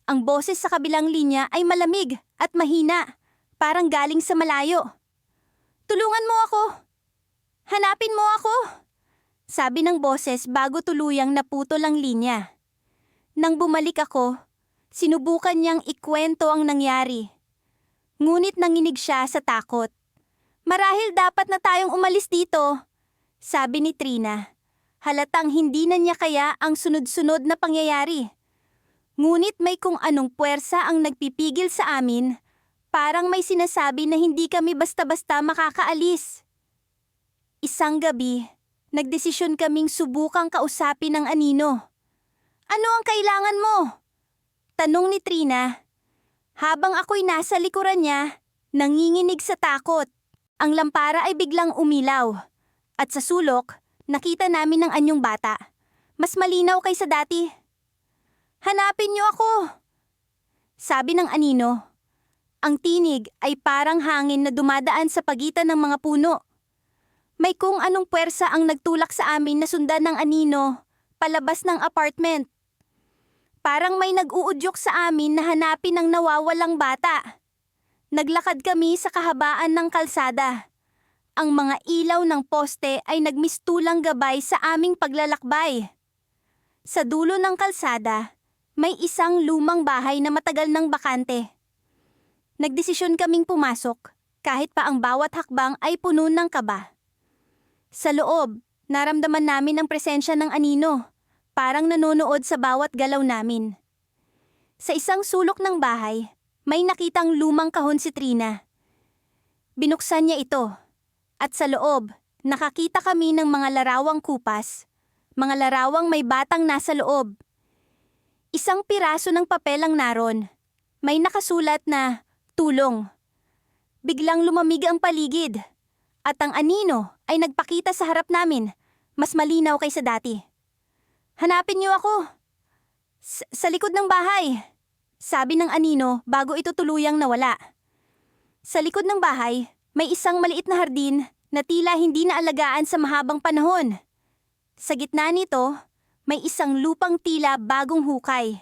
Speaker 1: Ang boses sa kabilang linya ay malamig at mahina, parang galing sa malayo. "Tulungan mo ako! Hanapin mo ako!" sabi ng boses bago tuluyang naputol ang linya. Nang bumalik ako, sinubukan niyang ikwento ang nangyari. Ngunit nanginig siya sa takot. "Marahil dapat na tayong umalis dito," sabi ni Trina. Halatang hindi na niya kaya ang sunod-sunod na pangyayari. Ngunit may kung anong puwersa ang nagpipigil sa amin, parang may sinasabi na hindi kami basta-basta makakaalis. Isang gabi, nagdesisyon kaming subukang kausapin ang anino. "Ano ang kailangan mo?" tanong ni Trina. Habang ako'y nasa likuran niya, nanginginig sa takot. Ang lampara ay biglang umilaw. At sa sulok, nakita namin ang anyong bata. Mas malinaw kaysa dati. "Hanapin niyo ako!" sabi ng anino. Ang tinig ay parang hangin na dumadaan sa pagitan ng mga puno. May kung anong puwersa ang nagtulak sa amin na sundan ng anino, palabas ng apartment. Parang may nag-uudyok sa amin na hanapin ang nawawalang bata. Naglakad kami sa kahabaan ng kalsada. Ang mga ilaw ng poste ay nagmistulang gabay sa aming paglalakbay. Sa dulo ng kalsada, may isang lumang bahay na matagal nang bakante. Nagdesisyon kaming pumasok, kahit pa ang bawat hakbang ay puno ng kaba. Sa loob, naramdaman namin ang presensya ng anino, parang nanonood sa bawat galaw namin. Sa isang sulok ng bahay, may nakitang lumang kahon si Trina. Binuksan niya ito, at sa loob, nakakita kami ng mga larawang kupas, mga larawang may batang nasa loob. Isang piraso ng papel ang naroon. May nakasulat na, "Tulong." Biglang lumamig ang paligid, at ang anino ay nagpakita sa harap namin, mas malinaw kaysa dati. "Hanapin niyo ako." Sa likod ng bahay," sabi ng anino bago ito tuluyang nawala. Sa likod ng bahay, may isang maliit na hardin na tila hindi naalagaan sa mahabang panahon. Sa gitna nito, may isang lupang tila bagong hukay.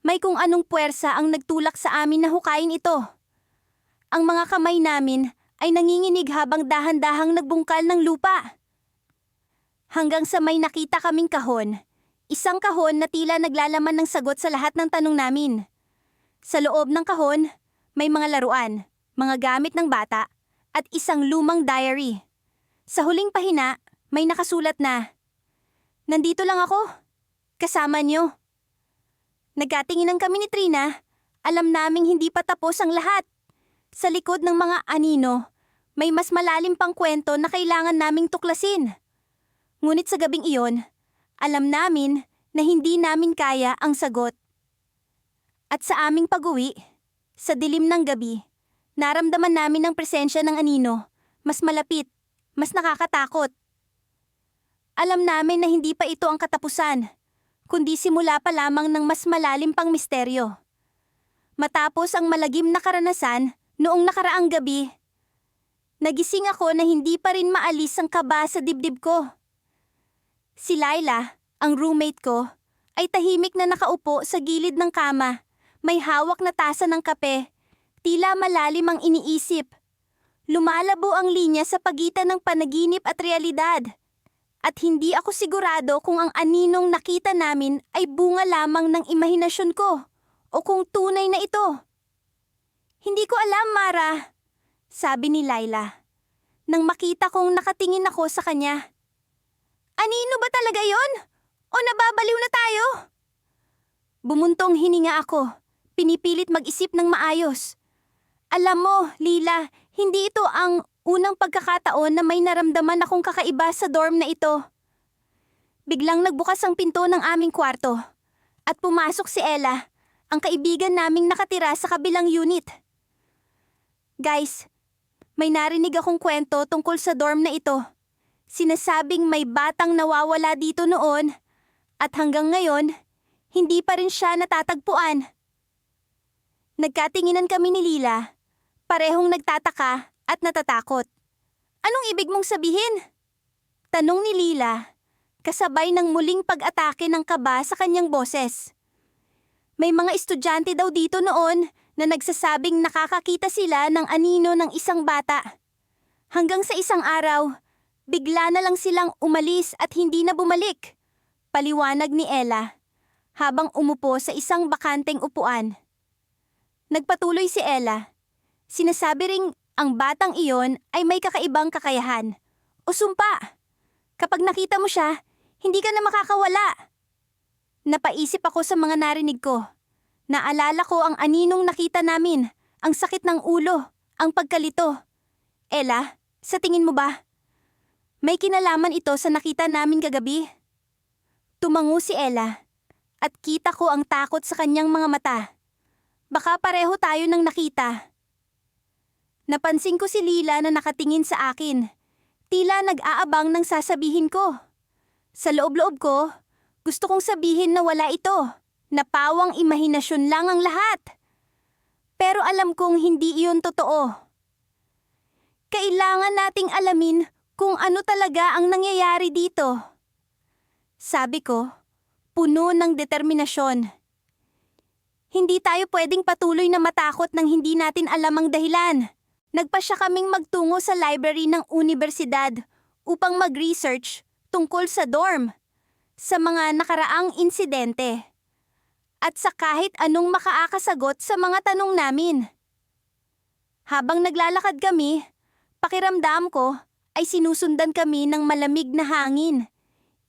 Speaker 1: May kung anong puwersa ang nagtulak sa amin na hukayin ito. Ang mga kamay namin ay nanginginig habang dahan-dahang nagbungkal ng lupa. Hanggang sa may nakita kaming kahon, isang kahon na tila naglalaman ng sagot sa lahat ng tanong namin. Sa loob ng kahon, may mga laruan, mga gamit ng bata, at isang lumang diary. Sa huling pahina, may nakasulat na, "Nandito lang ako. Kasama niyo." Nagkatinginan kami ni Trina. Alam naming hindi pa tapos ang lahat. Sa likod ng mga anino, may mas malalim pang kwento na kailangan naming tuklasin. Ngunit sa gabing iyon, alam namin na hindi namin kaya ang sagot. At sa aming pag-uwi, sa dilim ng gabi, naramdaman namin ang presensya ng anino, mas malapit, mas nakakatakot. Alam namin na hindi pa ito ang katapusan, kundi simula pa lamang ng mas malalim pang misteryo. Matapos ang malagim na karanasan noong nakaraang gabi, nagising ako na hindi pa rin maalis ang kaba sa dibdib ko. Si Laila, ang roommate ko, ay tahimik na nakaupo sa gilid ng kama, may hawak na tasa ng kape, tila malalim ang iniisip. Lumalabo ang linya sa pagitan ng panaginip at realidad. At hindi ako sigurado kung ang aninong nakita namin ay bunga lamang ng imahinasyon ko o kung tunay na ito. "Hindi ko alam, Mara," sabi ni Laila, nang makita kong nakatingin ako sa kanya. "Anino ba talaga yon? O nababaliw na tayo?" Bumuntong hininga ako, pinipilit mag-isip ng maayos. Alam mo, Lila, hindi ito ang unang pagkakataon na may naramdaman akong kakaiba sa dorm na ito. Biglang nagbukas ang pinto ng aming kwarto at pumasok si Ella, ang kaibigan naming nakatira sa kabilang unit. Guys, may narinig akong kwento tungkol sa dorm na ito. Sinasabing may batang nawawala dito noon at hanggang ngayon, hindi pa rin siya natatagpuan. Nagkatinginan kami ni Lila, parehong nagtataka at natatakot. "Anong ibig mong sabihin?" tanong ni Lila, kasabay ng muling pag-atake ng kaba sa kanyang boses. May mga estudyante daw dito noon na nagsasabing nakakakita sila ng anino ng isang bata. Hanggang sa isang araw, bigla na lang silang umalis at hindi na bumalik. Paliwanag ni Ella, habang umupo sa isang bakanteng upuan. Nagpatuloy si Ella. Sinasabi ring ang batang iyon ay may kakaibang kakayahan o sumpa. Kapag nakita mo siya, hindi ka na makakawala. Napaisip ako sa mga narinig ko. Naalala ko ang aninong nakita namin, ang sakit ng ulo, ang pagkalito. Ella, sa tingin mo ba? May kinalaman ito sa nakita namin kagabi? Tumango si Ella at kita ko ang takot sa kanyang mga mata. Baka pareho tayo nang nakita. Napansin ko si Lila na nakatingin sa akin. Tila nag-aabang ng sasabihin ko. Sa loob-loob ko, gusto kong sabihin na wala ito, na pawang imahinasyon lang ang lahat. Pero alam kong hindi iyon totoo. Kailangan nating alamin kung ano talaga ang nangyayari dito. Sabi ko, puno ng determinasyon. Hindi tayo pwedeng patuloy na matakot nang hindi natin alam ang dahilan. Nagpasya kaming magtungo sa library ng universidad upang mag-research tungkol sa dorm, sa mga nakaraang insidente, at sa kahit anong makaakasagot sa mga tanong namin. Habang naglalakad kami, pakiramdam ko ay sinusundan kami ng malamig na hangin,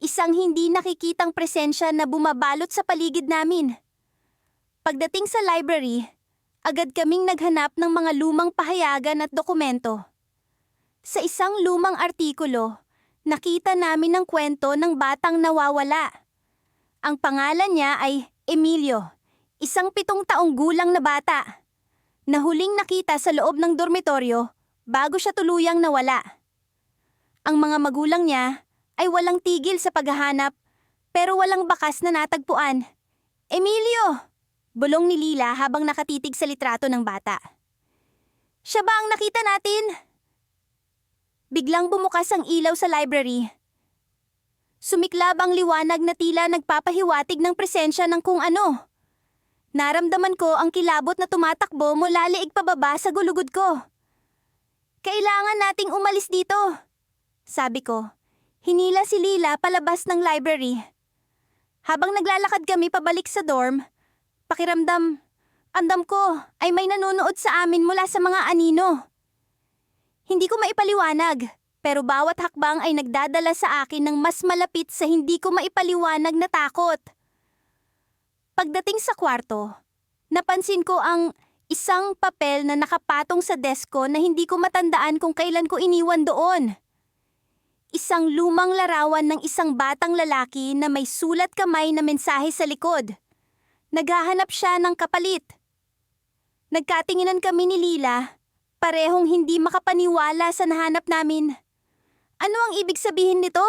Speaker 1: isang hindi nakikitang presensya na bumabalot sa paligid namin. Pagdating sa library, agad kaming naghanap ng mga lumang pahayagan at dokumento. Sa isang lumang artikulo, nakita namin ang kwento ng batang nawawala. Ang pangalan niya ay Emilio, isang 7 taong gulang na bata, na huling nakita sa loob ng dormitoryo bago siya tuluyang nawala. Ang mga magulang niya ay walang tigil sa paghahanap pero walang bakas na natagpuan. "Emilio!" bulong ni Lila habang nakatitig sa litrato ng bata. "Siya ba ang nakita natin?" Biglang bumukas ang ilaw sa library. Sumiklab ang liwanag na tila nagpapahiwatig ng presensya ng kung ano. Naramdaman ko ang kilabot na tumatakbo mula liig pababa sa gulugod ko. "Kailangan nating umalis dito," sabi ko. Hinila si Lila palabas ng library. Habang naglalakad kami pabalik sa dorm, pakiramdam Andam ko ay may nanonood sa amin mula sa mga anino. Hindi ko maipaliwanag, pero bawat hakbang ay nagdadala sa akin ng mas malapit sa hindi ko maipaliwanag na takot. Pagdating sa kwarto, napansin ko ang isang papel na nakapatong sa desk ko na hindi ko matandaan kung kailan ko iniwan doon. Isang lumang larawan ng isang batang lalaki na may sulat kamay na mensahe sa likod. Naghahanap siya ng kapalit. Nagkatinginan kami ni Lila, parehong hindi makapaniwala sa nahanap namin. Ano ang ibig sabihin nito?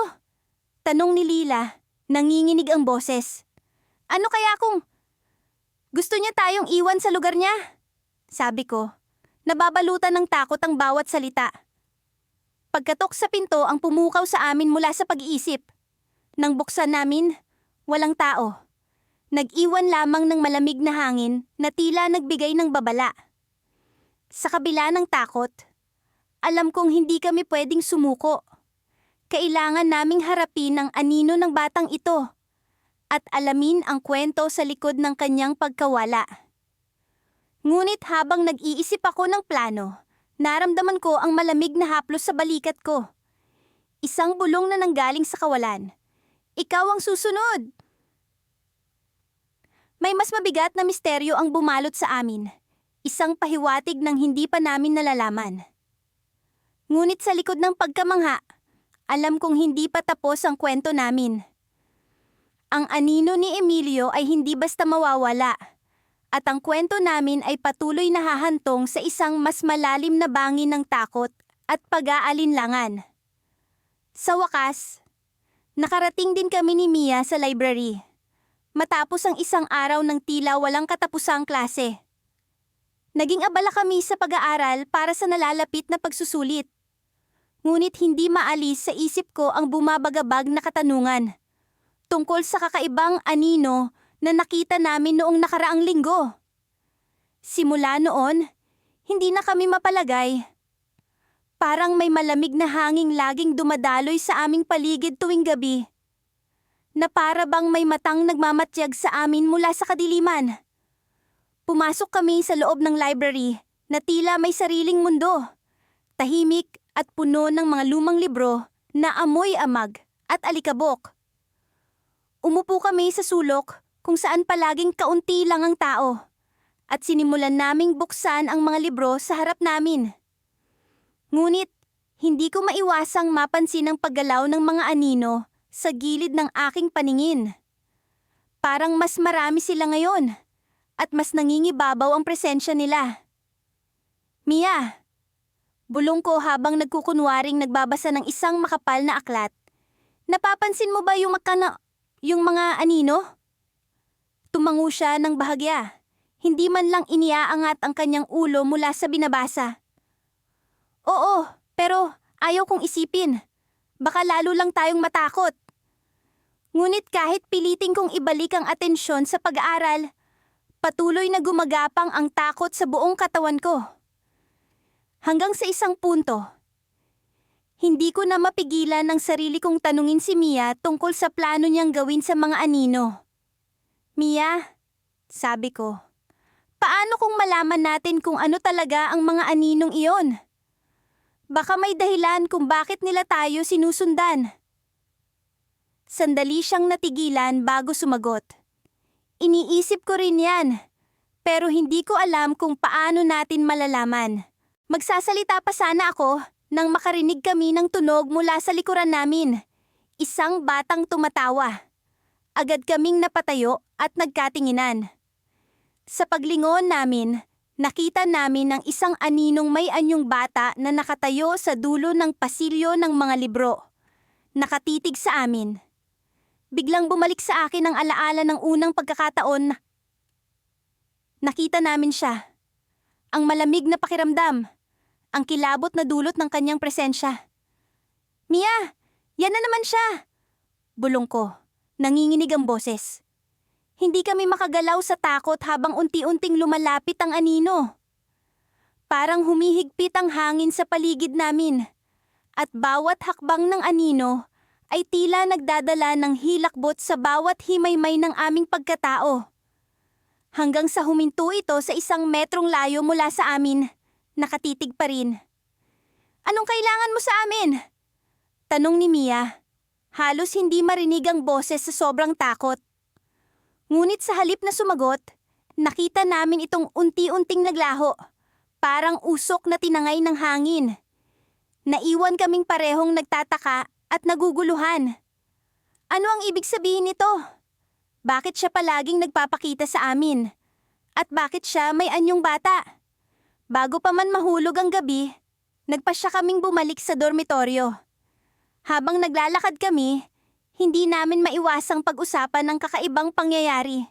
Speaker 1: Tanong ni Lila, nanginginig ang boses. Ano kaya kung gusto niya tayong iwan sa lugar niya? Sabi ko, nababalutan ng takot ang bawat salita. Pagkatok sa pinto ang pumukaw sa amin mula sa pag-iisip. Nang buksan namin, walang tao. Nag-iwan lamang ng malamig na hangin na tila nagbigay ng babala. Sa kabila ng takot, alam kong hindi kami pwedeng sumuko. Kailangan naming harapin ang anino ng batang ito at alamin ang kwento sa likod ng kanyang pagkawala. Ngunit habang nag-iisip ako ng plano, naramdaman ko ang malamig na haplos sa balikat ko. Isang bulong na nanggaling sa kawalan. Ikaw ang susunod! May mas mabigat na misteryo ang bumalot sa amin. Isang pahiwatig ng hindi pa namin nalalaman. Ngunit sa likod ng pagkamangha, alam kong hindi pa tapos ang kwento namin. Ang anino ni Emilio ay hindi basta mawawala. At ang kwento namin ay patuloy na hahantong sa isang mas malalim na bangin ng takot at pag-aalinlangan. Sa wakas, nakarating din kami ni Mia sa library. Matapos ang isang araw ng tila walang katapusang klase. Naging abala kami sa pag-aaral para sa nalalapit na pagsusulit. Ngunit hindi maalis sa isip ko ang bumabagabag na katanungan tungkol sa kakaibang anino na nakita namin noong nakaraang linggo. Simula noon, hindi na kami mapalagay. Parang may malamig na hanging laging dumadaloy sa aming paligid tuwing gabi, na para bang may matang nagmamatyag sa amin mula sa kadiliman. Pumasok kami sa loob ng library na tila may sariling mundo, tahimik at puno ng mga lumang libro na amoy amag at alikabok. Umupo kami sa sulok kung saan palaging kaunti lang ang tao at sinimulan naming buksan ang mga libro sa harap namin. Ngunit hindi ko maiwasang mapansin ang paggalaw ng mga anino sa gilid ng aking paningin. Parang mas marami sila ngayon at mas nangingibabaw ang presensya nila. Mia, bulong ko habang nagkukunwaring nagbabasa ng isang makapal na aklat. Napapansin mo ba yung mga anino? Tumango siya ng bahagya. Hindi man lang iniaangat ang kanyang ulo mula sa binabasa. Oo, pero ayaw kong isipin. Baka lalo lang tayong matakot. Ngunit kahit piliting kong ibalik ang atensyon sa pag-aaral, patuloy na gumagapang ang takot sa buong katawan ko. Hanggang sa isang punto, hindi ko na mapigilan ang sarili kong tanungin si Mia tungkol sa plano niyang gawin sa mga anino. Mia, sabi ko, paano kung malaman natin kung ano talaga ang mga aninong iyon? Baka may dahilan kung bakit nila tayo sinusundan. Sandali siyang natigilan bago sumagot. Iniisip ko rin yan, pero hindi ko alam kung paano natin malalaman. Magsasalita pa sana ako nang makarinig kami ng tunog mula sa likuran namin. Isang batang tumatawa. Agad kaming napatayo at nagkatinginan. Sa paglingon namin, nakita namin ang isang aninong may anyong bata na nakatayo sa dulo ng pasilyo ng mga libro. Nakatitig sa amin. Biglang bumalik sa akin ang alaala ng unang pagkakataon. Nakita namin siya. Ang malamig na pakiramdam. Ang kilabot na dulot ng kanyang presensya. Mia, yan na naman siya! Bulong ko. Nanginginig ang boses. Hindi kami makagalaw sa takot habang unti-unting lumalapit ang anino. Parang humihigpit ang hangin sa paligid namin. At bawat hakbang ng anino ay tila nagdadala ng hilakbot sa bawat himaymay ng aming pagkatao. Hanggang sa huminto ito sa 1 metrong layo mula sa amin, nakatitig pa rin. Anong kailangan mo sa amin? Tanong ni Mia. Halos hindi marinig ang boses sa sobrang takot. Ngunit sa halip na sumagot, nakita namin itong unti-unting naglaho, parang usok na tinangay ng hangin. Naiwan kaming parehong nagtataka at naguguluhan. Ano ang ibig sabihin nito? Bakit siya palaging nagpapakita sa amin? At bakit siya may anyong bata? Bago pa man mahulog ang gabi, nagpasya kaming bumalik sa dormitoryo. Habang naglalakad kami, hindi namin maiwasang pag-usapan ng kakaibang pangyayari.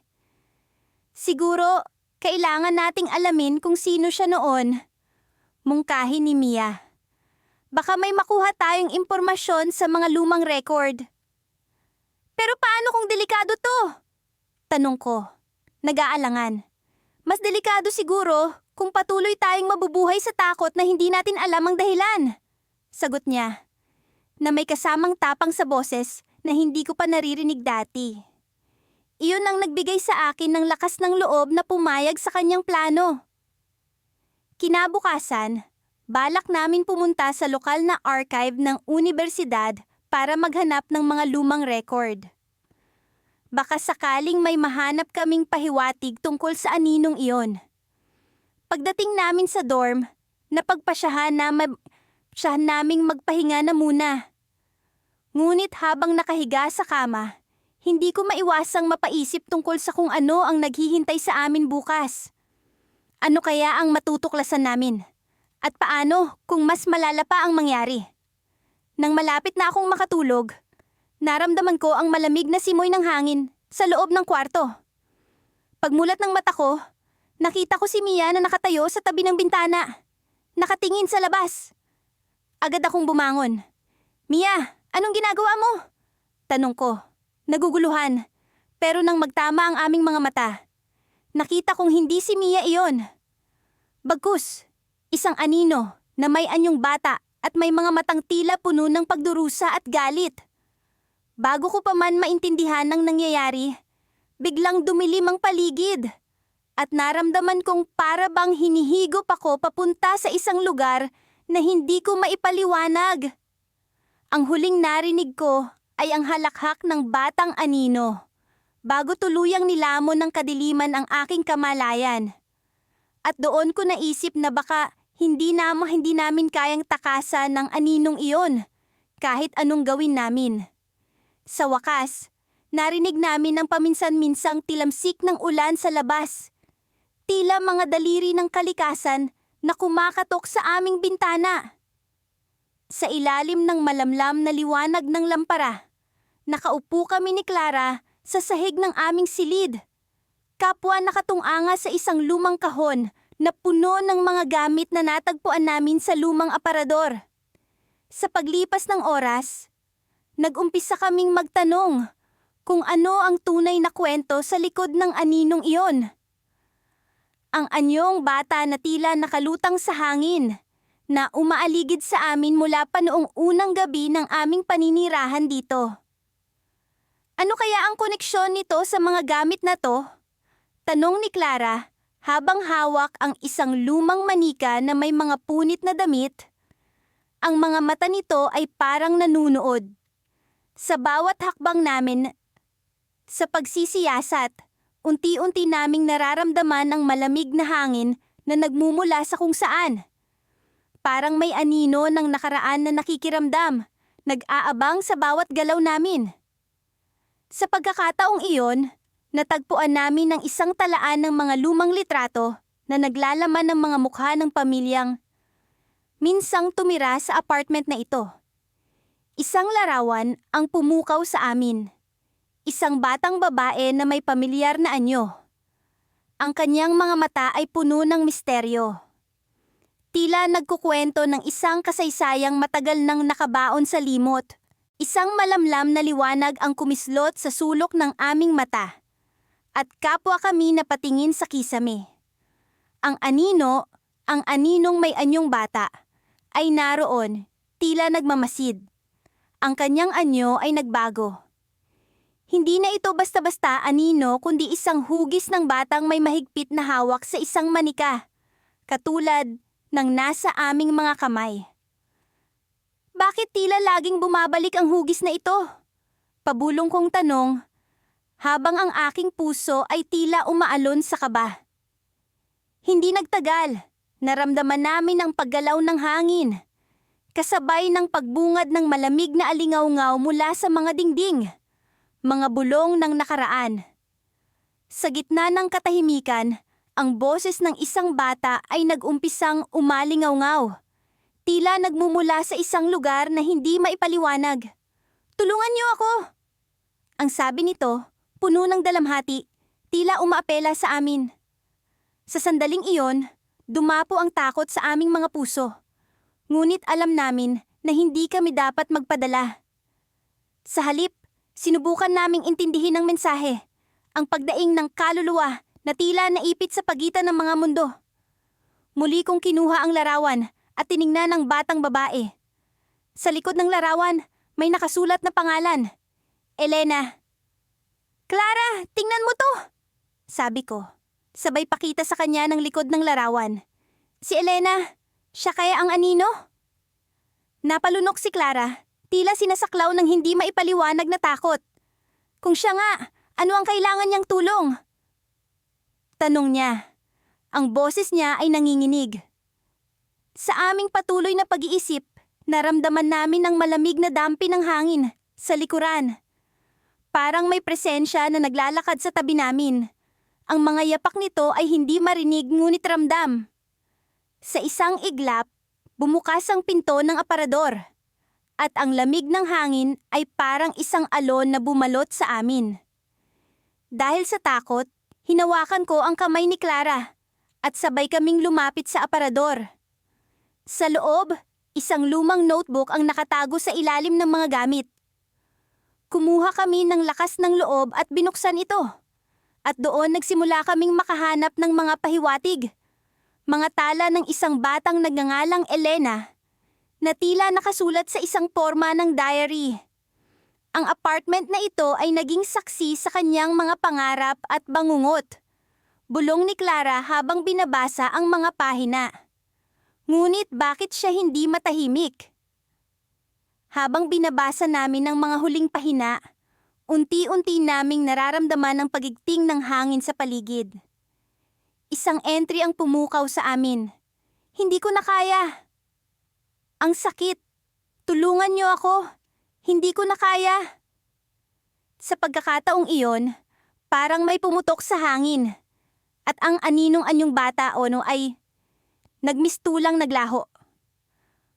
Speaker 1: Siguro, kailangan nating alamin kung sino siya noon. Mungkahi ni Mia. Baka may makuha tayong impormasyon sa mga lumang record. Pero paano kung delikado to? Tanong ko, nag-aalangan. Mas delikado siguro kung patuloy tayong mabubuhay sa takot na hindi natin alam ang dahilan. Sagot niya, na may kasamang tapang sa boses na hindi ko pa naririnig dati. Iyon ang nagbigay sa akin ng lakas ng loob na pumayag sa kanyang plano. Kinabukasan, balak namin pumunta sa lokal na archive ng universidad para maghanap ng mga lumang record. Baka sakaling may mahanap kaming pahiwatig tungkol sa aninong iyon. Pagdating namin sa dorm, napagpasyahan naming magpahinga na muna. Ngunit habang nakahiga sa kama, hindi ko maiwasang mapaisip tungkol sa kung ano ang naghihintay sa amin bukas. Ano kaya ang matutuklasan namin? At paano kung mas malala pa ang mangyari? Nang malapit na akong makatulog, naramdaman ko ang malamig na simoy ng hangin sa loob ng kwarto. Pagmulat ng mata ko, nakita ko si Mia na nakatayo sa tabi ng bintana, nakatingin sa labas. Agad akong bumangon. Mia, anong ginagawa mo? Tanong ko, naguguluhan. Pero nang magtama ang aming mga mata, nakita kong hindi si Mia iyon. Bagkus, isang anino na may anyong bata at may mga matang tila puno ng pagdurusa at galit. Bago ko pa man maintindihan ang nangyayari, biglang dumilim ang paligid at naramdaman kong para bang hinihigop ako papunta sa isang lugar na hindi ko maipaliwanag. Ang huling narinig ko ay ang halakhak ng batang anino bago tuluyang nilamon ng kadiliman ang aking kamalayan. At doon ko naisip na baka hindi namin kayang takasan ng aninong iyon kahit anong gawin namin. Sa wakas, narinig namin ang paminsan-minsang tilamsik ng ulan sa labas. Tila mga daliri ng kalikasan na kumakatok sa aming bintana. Sa ilalim ng malamlam na liwanag ng lampara, nakaupo kami ni Clara sa sahig ng aming silid. Kapwa nakatunganga sa isang lumang kahon na puno ng mga gamit na natagpuan namin sa lumang aparador. Sa paglipas ng oras, nag-umpisa kaming magtanong kung ano ang tunay na kwento sa likod ng aninong iyon. Ang anyong bata na tila nakalutang sa hangin na umaaligid sa amin mula pa noong unang gabi ng aming paninirahan dito. Ano kaya ang koneksyon nito sa mga gamit na to? Tanong ni Clara habang hawak ang isang lumang manika na may mga punit na damit. Ang mga mata nito ay parang nanunood. Sa bawat hakbang namin sa pagsisiyasat, unti-unti naming nararamdaman ang malamig na hangin na nagmumula sa kung saan. Parang may anino ng nakaraan na nakikiramdam, nag-aabang sa bawat galaw namin. Sa pagkakataong iyon, natagpuan namin ang isang talaan ng mga lumang litrato na naglalaman ng mga mukha ng pamilyang minsang tumira sa apartment na ito. Isang larawan ang pumukaw sa amin. Isang batang babae na may pamilyar na anyo. Ang kanyang mga mata ay puno ng misteryo. Tila nagkukwento ng isang kasaysayang matagal nang nakabaon sa limot. Isang malamlam na liwanag ang kumislot sa sulok ng aming mata. At kapwa kami napatingin sa kisame. Ang aninong may anyong bata, ay naroon, tila nagmamasid. Ang kanyang anyo ay nagbago. Hindi na ito basta-basta anino kundi isang hugis ng batang may mahigpit na hawak sa isang manika, katulad ng nasa aming mga kamay. Bakit tila laging bumabalik ang hugis na ito? Pabulong kong tanong, habang ang aking puso ay tila umaalon sa kaba. Hindi nagtagal, naramdaman namin ang paggalaw ng hangin, kasabay ng pagbungad ng malamig na alingaw-ngaw mula sa mga dingding, mga bulong ng nakaraan. Sa gitna ng katahimikan, ang boses ng isang bata ay nag-umpisang umalingaw-ngaw. Tila nagmumula sa isang lugar na hindi maipaliwanag. "Tulungan niyo ako!" Ang sabi nito, puno ng dalamhati, tila umaapela sa amin. Sa sandaling iyon, dumapo ang takot sa aming mga puso. Ngunit alam namin na hindi kami dapat magpadala. Sa halip, sinubukan naming intindihin ang mensahe, ang pagdaing ng kaluluwa na tila naipit sa pagitan ng mga mundo. Muli kong kinuha ang larawan at tiningnan ang batang babae. Sa likod ng larawan, may nakasulat na pangalan, Elena. "Clara, tingnan mo to!" sabi ko. Sabay pakita sa kanya ng likod ng larawan. "Si Elena, siya kaya ang anino?" Napalunok si Clara, tila sinasaklaw ng hindi maipaliwanag na takot. "Kung siya nga, ano ang kailangan niyang tulong?" Tanong niya. Ang boses niya ay nanginginig. Sa aming patuloy na pag-iisip, naramdaman namin ang malamig na dampi ng hangin sa likuran. Parang may presensya na naglalakad sa tabi namin. Ang mga yapak nito ay hindi marinig ngunit ramdam. Sa isang iglap, bumukas ang pinto ng aparador. At ang lamig ng hangin ay parang isang alon na bumalot sa amin. Dahil sa takot, hinawakan ko ang kamay ni Clara at sabay kaming lumapit sa aparador. Sa loob, isang lumang notebook ang nakatago sa ilalim ng mga gamit. Kumuha kami ng lakas ng loob at binuksan ito. At doon nagsimula kaming makahanap ng mga pahiwatig. Mga tala ng isang batang nagngangalang Elena na tila nakasulat sa isang porma ng diary. Ang apartment na ito ay naging saksi sa kanyang mga pangarap at bangungot. Bulong ni Clara habang binabasa ang mga pahina. Ngunit bakit siya hindi matahimik? Habang binabasa namin ang mga huling pahina, unti-unti naming nararamdaman ang pagigting ng hangin sa paligid. Isang entry ang pumukaw sa amin. "Hindi ko na kaya. Ang sakit. Tulungan niyo ako. Hindi ko na kaya." Sa pagkakataong iyon, parang may pumutok sa hangin. At ang aninong-anyong bata ay nagmistulang naglaho.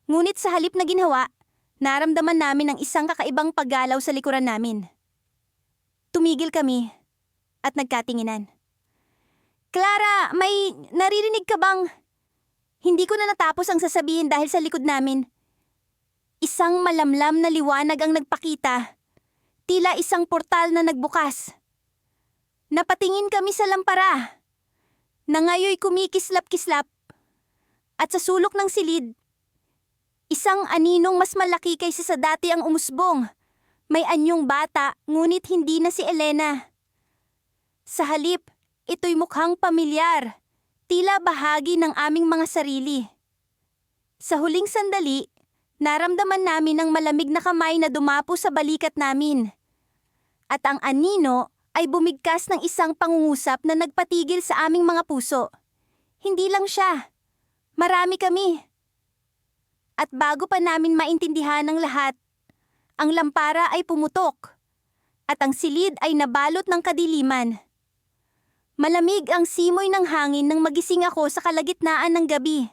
Speaker 1: Ngunit sa halip na ginawa, naramdaman namin ang isang kakaibang paggalaw sa likuran namin. Tumigil kami at nagkatinginan. "Clara, may naririnig ka bang?" Hindi ko na natapos ang sasabihin dahil sa likod namin. Isang malamlam na liwanag ang nagpakita. Tila isang portal na nagbukas. Napatingin kami sa lampara. Na ngayoy kumikislap-kislap. At sa sulok ng silid, isang aninong mas malaki kaysa sa dati ang umusbong. May anyong bata, ngunit hindi na si Elena. Sa halip, ito'y mukhang pamilyar, tila bahagi ng aming mga sarili. Sa huling sandali, naramdaman namin ang malamig na kamay na dumapo sa balikat namin. At ang anino ay bumigkas ng isang pangungusap na nagpatigil sa aming mga puso. Hindi lang siya. Marami kami. At bago pa namin maintindihan ang lahat, ang lampara ay pumutok at ang silid ay nabalot ng kadiliman. Malamig ang simoy ng hangin nang magising ako sa kalagitnaan ng gabi.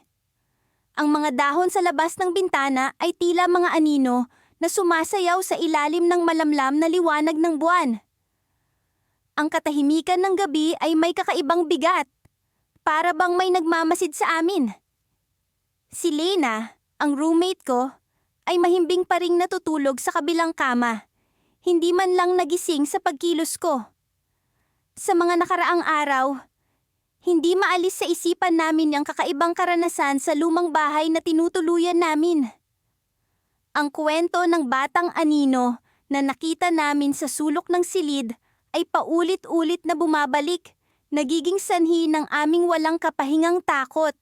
Speaker 1: Ang mga dahon sa labas ng bintana ay tila mga anino na sumasayaw sa ilalim ng malamlam na liwanag ng buwan. Ang katahimikan ng gabi ay may kakaibang bigat, para bang may nagmamasid sa amin. Si Lena, ang roommate ko, ay mahimbing pa ring natutulog sa kabilang kama. Hindi man lang nagising sa pagkilos ko. Sa mga nakaraang araw, hindi maalis sa isipan namin ang kakaibang karanasan sa lumang bahay na tinutuluyan namin. Ang kwento ng batang anino na nakita namin sa sulok ng silid ay paulit-ulit na bumabalik, nagiging sanhi ng aming walang kapahingang takot.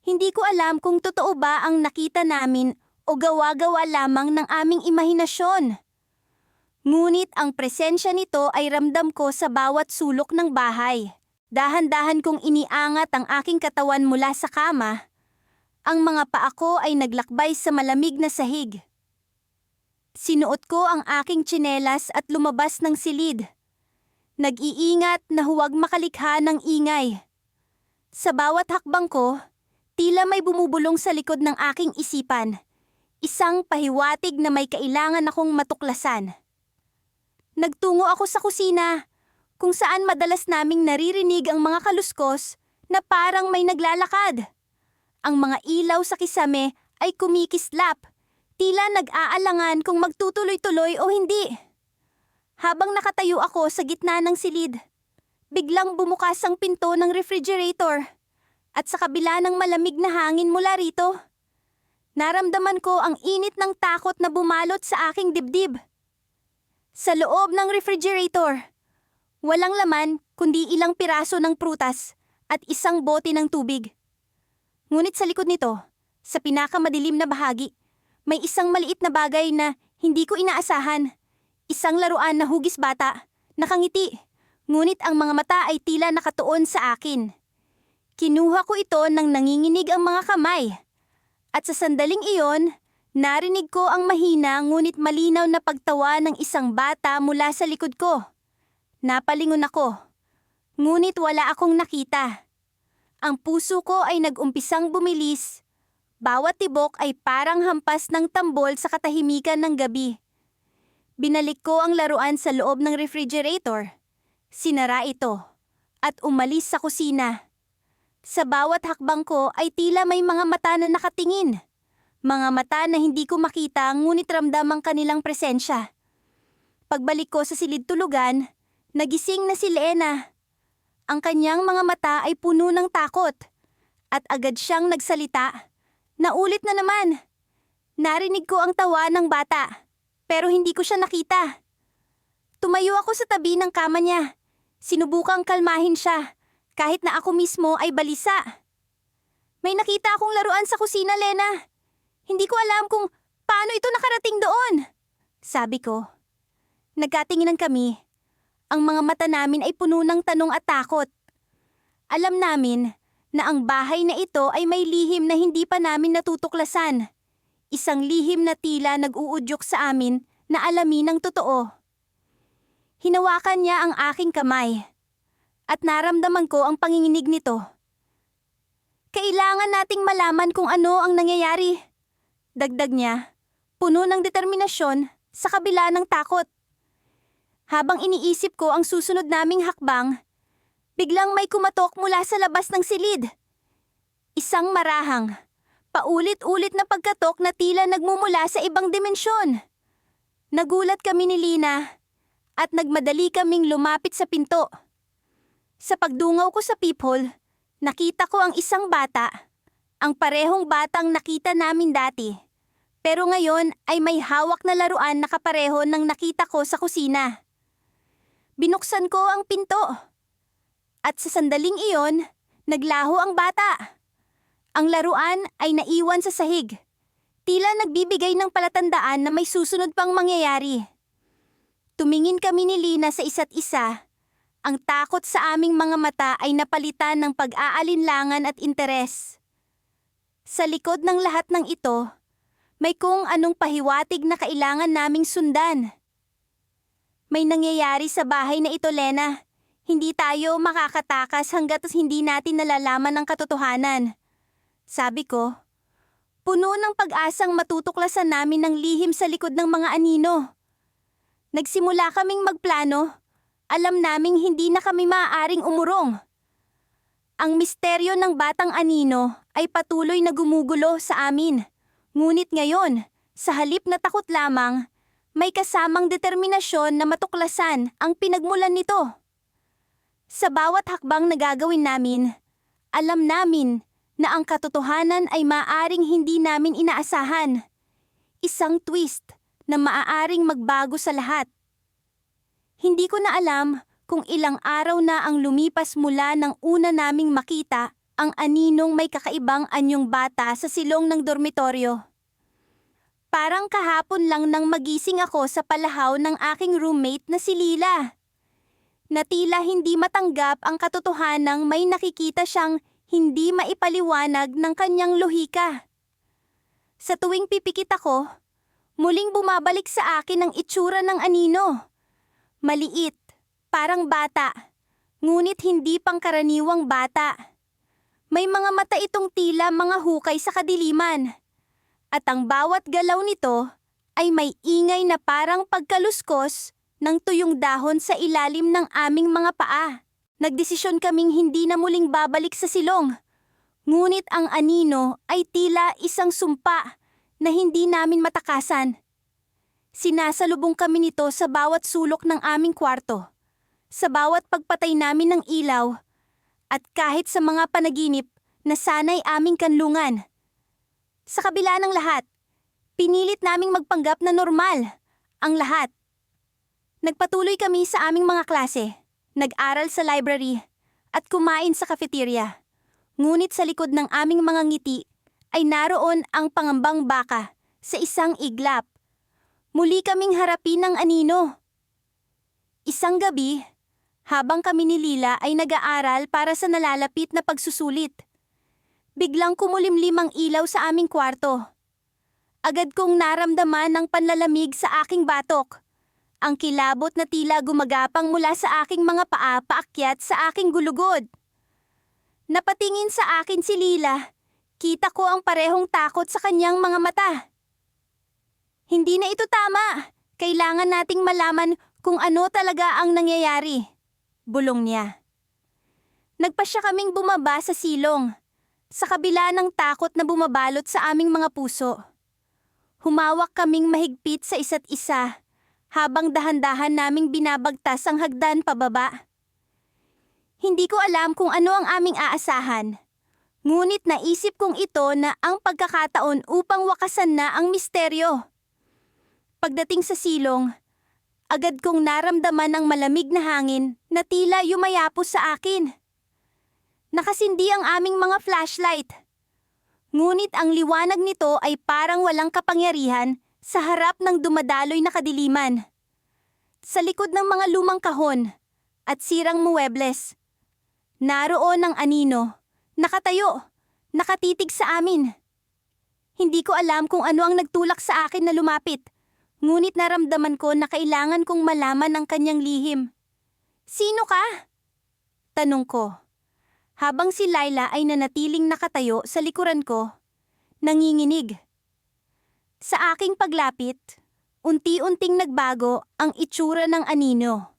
Speaker 1: Hindi ko alam kung totoo ba ang nakita namin o gawa-gawa lamang ng aming imahinasyon. Ngunit ang presensya nito ay ramdam ko sa bawat sulok ng bahay. Dahan-dahan kong iniangat ang aking katawan mula sa kama. Ang mga paa ko ay naglakbay sa malamig na sahig. Sinuot ko ang aking tsinelas at lumabas ng silid. Nag-iingat na huwag makalikha ng ingay. Sa bawat hakbang ko, tila may bumubulong sa likod ng aking isipan. Isang pahiwatig na may kailangan akong matuklasan. Nagtungo ako sa kusina, kung saan madalas naming naririnig ang mga kaluskos na parang may naglalakad. Ang mga ilaw sa kisame ay kumikislap, tila nag-aalangan kung magtutuloy-tuloy o hindi. Habang nakatayo ako sa gitna ng silid, biglang bumukas ang pinto ng refrigerator at sa kabila ng malamig na hangin mula rito, naramdaman ko ang init ng takot na bumalot sa aking dibdib. Sa loob ng refrigerator, walang laman kundi ilang piraso ng prutas at isang bote ng tubig. Ngunit sa likod nito, sa pinakamadilim na bahagi, may isang maliit na bagay na hindi ko inaasahan. Isang laruan na hugis bata, nakangiti, ngunit ang mga mata ay tila nakatuon sa akin. Kinuha ko ito nang nanginginig ang mga kamay. At sa sandaling iyon, narinig ko ang mahina ngunit malinaw na pagtawa ng isang bata mula sa likod ko. Napalingon ako, ngunit wala akong nakita. Ang puso ko ay nag-umpisang bumilis. Bawat tibok ay parang hampas ng tambol sa katahimikan ng gabi. Binalik ko ang laruan sa loob ng refrigerator. Sinara ito at umalis sa kusina. Sa bawat hakbang ko ay tila may mga mata na nakatingin. Mga mata na hindi ko makita ngunit ramdam ang kanilang presensya. Pagbalik ko sa silid tulugan, nagising na si Lena. Ang kanyang mga mata ay puno ng takot. At agad siyang nagsalita. Naulit na naman. Narinig ko ang tawa ng bata, pero hindi ko siya nakita. Tumayo ako sa tabi ng kama niya. Sinubukang kalmahin siya, kahit na ako mismo ay balisa. May nakita akong laruan sa kusina, Lena. Hindi ko alam kung paano ito nakarating doon. Sabi ko. Nagkatinginan kami. Ang mga mata namin ay puno ng tanong at takot. Alam namin na ang bahay na ito ay may lihim na hindi pa namin natutuklasan. Isang lihim na tila nag-uudyok sa amin na alamin ang totoo. Hinawakan niya ang aking kamay at naramdaman ko ang panginginig nito. Kailangan nating malaman kung ano ang nangyayari. Dagdag niya, puno ng determinasyon sa kabila ng takot. Habang iniisip ko ang susunod naming hakbang, biglang may kumatok mula sa labas ng silid. Isang marahang, paulit-ulit na pagkatok na tila nagmumula sa ibang dimensyon. Nagulat kami ni Lina at nagmadali kaming lumapit sa pinto. Sa pagdungaw ko sa peephole, nakita ko ang isang bata, ang parehong batang nakita namin dati. Pero ngayon ay may hawak na laruan na kapareho ng nakita ko sa kusina. Binuksan ko ang pinto. At sa sandaling iyon, naglaho ang bata. Ang laruan ay naiwan sa sahig. Tila nagbibigay ng palatandaan na may susunod pang mangyayari. Tumingin kami ni Lina sa isa't isa. Ang takot sa aming mga mata ay napalitan ng pag-aalinlangan at interes. Sa likod ng lahat ng ito, may kung anong pahiwatig na kailangan naming sundan. May nangyayari sa bahay na ito, Lena. Hindi tayo makakatakas hanggat hindi natin nalalaman ang katotohanan. Sabi ko, puno ng pag-asang matutuklasan namin ng lihim sa likod ng mga anino. Nagsimula kaming magplano. Alam naming hindi na kami maaaring umurong. Ang misteryo ng batang anino ay patuloy na gumugulo sa amin. Ngunit ngayon, sa halip na takot lamang, may kasamang determinasyon na matuklasan ang pinagmulan nito. Sa bawat hakbang na gagawin namin, alam namin na ang katotohanan ay maaring hindi namin inaasahan. Isang twist na maaaring magbago sa lahat. Hindi ko na alam kung ilang araw na ang lumipas mula nang una naming makita ang aninong may kakaibang anyong bata sa silong ng dormitoryo. Parang kahapon lang nang magising ako sa palahaw ng aking roommate na si Lila. Na tila hindi matanggap ang katotohanang may nakikita siyang hindi maipaliwanag ng kanyang lohika. Sa tuwing pipikit ako, muling bumabalik sa akin ang itsura ng anino. Maliit, parang bata, ngunit hindi pangkaraniwang bata. May mga mata itong tila mga hukay sa kadiliman. At ang bawat galaw nito ay may ingay na parang pagkaluskos ng tuyong dahon sa ilalim ng aming mga paa. Nagdesisyon kaming hindi na muling babalik sa silong. Ngunit ang anino ay tila isang sumpa na hindi namin matakasan. Sinasalubong kami nito sa bawat sulok ng aming kwarto, sa bawat pagpatay namin ng ilaw, at kahit sa mga panaginip na sana'y aming kanlungan. Sa kabila ng lahat, pinilit naming magpanggap na normal ang lahat. Nagpatuloy kami sa aming mga klase, nag-aral sa library, at kumain sa cafeteria. Ngunit sa likod ng aming mga ngiti ay naroon ang pangambang baka sa isang iglap. Muli kaming harapin ng anino. Isang gabi, habang kami ni Lila ay nag-aaral para sa nalalapit na pagsusulit, biglang kumulimlim ang ilaw sa aming kwarto. Agad kong naramdaman ang panlalamig sa aking batok. Ang kilabot na tila gumagapang mula sa aking mga paa paakyat sa aking gulugod. Napatingin sa akin si Lila. Kita ko ang parehong takot sa kanyang mga mata. Hindi na ito tama. Kailangan nating malaman kung ano talaga ang nangyayari. Bulong niya. Nagpasya kaming bumaba sa silong. Sa kabila ng takot na bumabalot sa aming mga puso. Humawak kaming mahigpit sa isa't isa habang dahan-dahan naming binabagtas ang hagdan pababa. Hindi ko alam kung ano ang aming aasahan. Ngunit naisip kong ito na ang pagkakataon upang wakasan na ang misteryo. Pagdating sa silong, agad kong naramdaman ang malamig na hangin na tila yumayapos sa akin. Nakasindi ang aming mga flashlight. Ngunit ang liwanag nito ay parang walang kapangyarihan sa harap ng dumadaloy na kadiliman. Sa likod ng mga lumang kahon at sirang muebles, naroon ang anino, nakatayo, nakatitig sa amin. Hindi ko alam kung ano ang nagtulak sa akin na lumapit, ngunit naramdaman ko na kailangan kong malaman ang kanyang lihim. Sino ka? Tanong ko. Habang si Laila ay nanatiling nakatayo sa likuran ko, nanginginig. Sa aking paglapit, unti-unting nagbago ang itsura ng anino.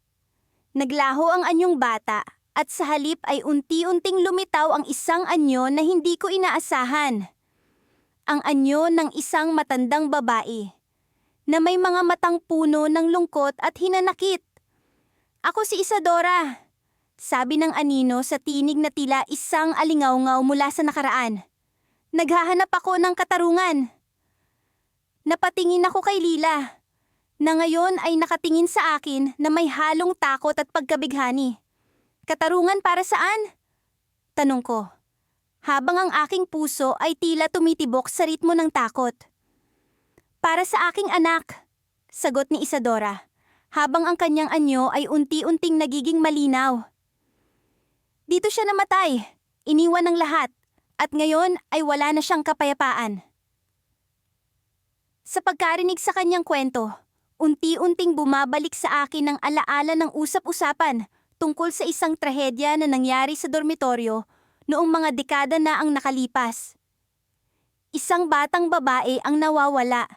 Speaker 1: Naglaho ang anyong bata at sa halip ay unti-unting lumitaw ang isang anyo na hindi ko inaasahan. Ang anyo ng isang matandang babae na may mga matang puno ng lungkot at hinanakit. Ako si Isadora. Sabi ng anino sa tinig na tila isang alingaw-ngaw mula sa nakaraan. Naghahanap ako ng katarungan. Napatingin ako kay Lila, na ngayon ay nakatingin sa akin na may halong takot at pagkabighani. Katarungan para saan? Tanong ko, habang ang aking puso ay tila tumitibok sa ritmo ng takot. Para sa aking anak, sagot ni Isadora, habang ang kanyang anyo ay unti-unting nagiging malinaw. Dito siya namatay, iniwan ng lahat, at ngayon ay wala na siyang kapayapaan. Sa pagkarinig sa kanyang kwento, unti-unting bumabalik sa akin ang alaala ng usap-usapan tungkol sa isang trahedya na nangyari sa dormitoryo noong mga dekada na ang nakalipas. Isang batang babae ang nawawala,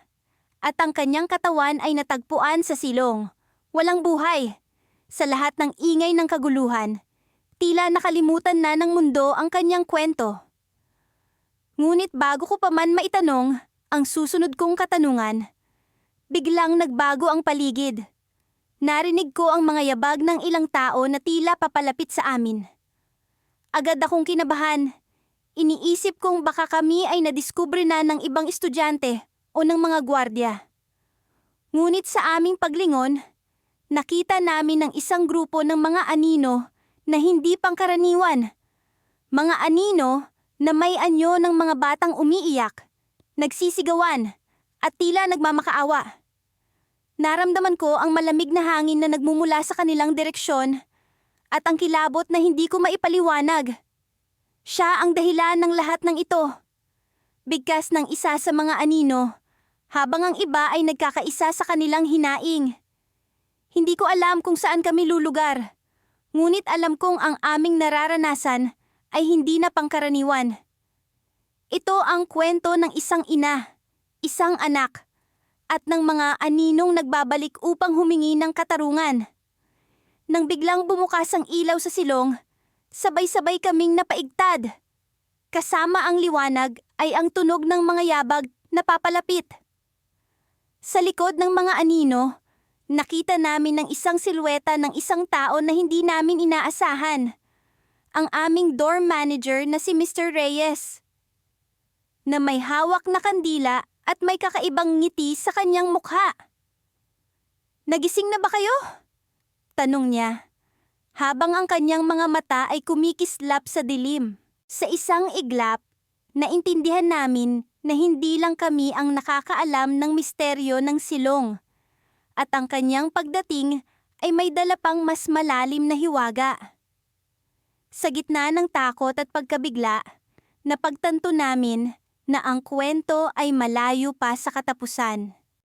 Speaker 1: at ang kanyang katawan ay natagpuan sa silong, walang buhay. Sa lahat ng ingay ng kaguluhan, tila nakalimutan na ng mundo ang kanyang kwento. Ngunit bago ko pa man maitanong ang susunod kong katanungan, biglang nagbago ang paligid. Narinig ko ang mga yabag ng ilang tao na tila papalapit sa amin. Agad akong kinabahan. Iniisip kong baka kami ay nadiskubre na ng ibang estudyante o ng mga gwardya. Ngunit sa aming paglingon, nakita namin ang isang grupo ng mga anino na hindi pangkaraniwan. Mga anino na may anyo ng mga batang umiiyak, nagsisigawan, at tila nagmamakaawa. Naramdaman ko ang malamig na hangin na nagmumula sa kanilang direksyon at ang kilabot na hindi ko maipaliwanag. Siya ang dahilan ng lahat ng ito. Bigkas ng isa sa mga anino, habang ang iba ay nagkakaisa sa kanilang hinaing. Hindi ko alam kung saan kami lulugar, ngunit alam kong ang aming nararanasan ay hindi na pangkaraniwan. Ito ang kwento ng isang ina, isang anak, at ng mga aninong nagbabalik upang humingi ng katarungan. Nang biglang bumukas ang ilaw sa silong, sabay-sabay kaming napaigtad. Kasama ang liwanag ay ang tunog ng mga yabag na papalapit. Sa likod ng mga anino, nakita namin ang isang silweta ng isang tao na hindi namin inaasahan. Ang aming dorm manager na si Mr. Reyes, na may hawak na kandila at may kakaibang ngiti sa kanyang mukha. "Nagising na ba kayo?" tanong niya, habang ang kanyang mga mata ay kumikislap sa dilim. Sa isang iglap, naintindihan namin na hindi lang kami ang nakakaalam ng misteryo ng silong, at ang kanyang pagdating ay may dala pang mas malalim na hiwaga. Sa gitna ng takot at pagkabigla, napagtanto namin na ang kwento ay malayo pa sa katapusan.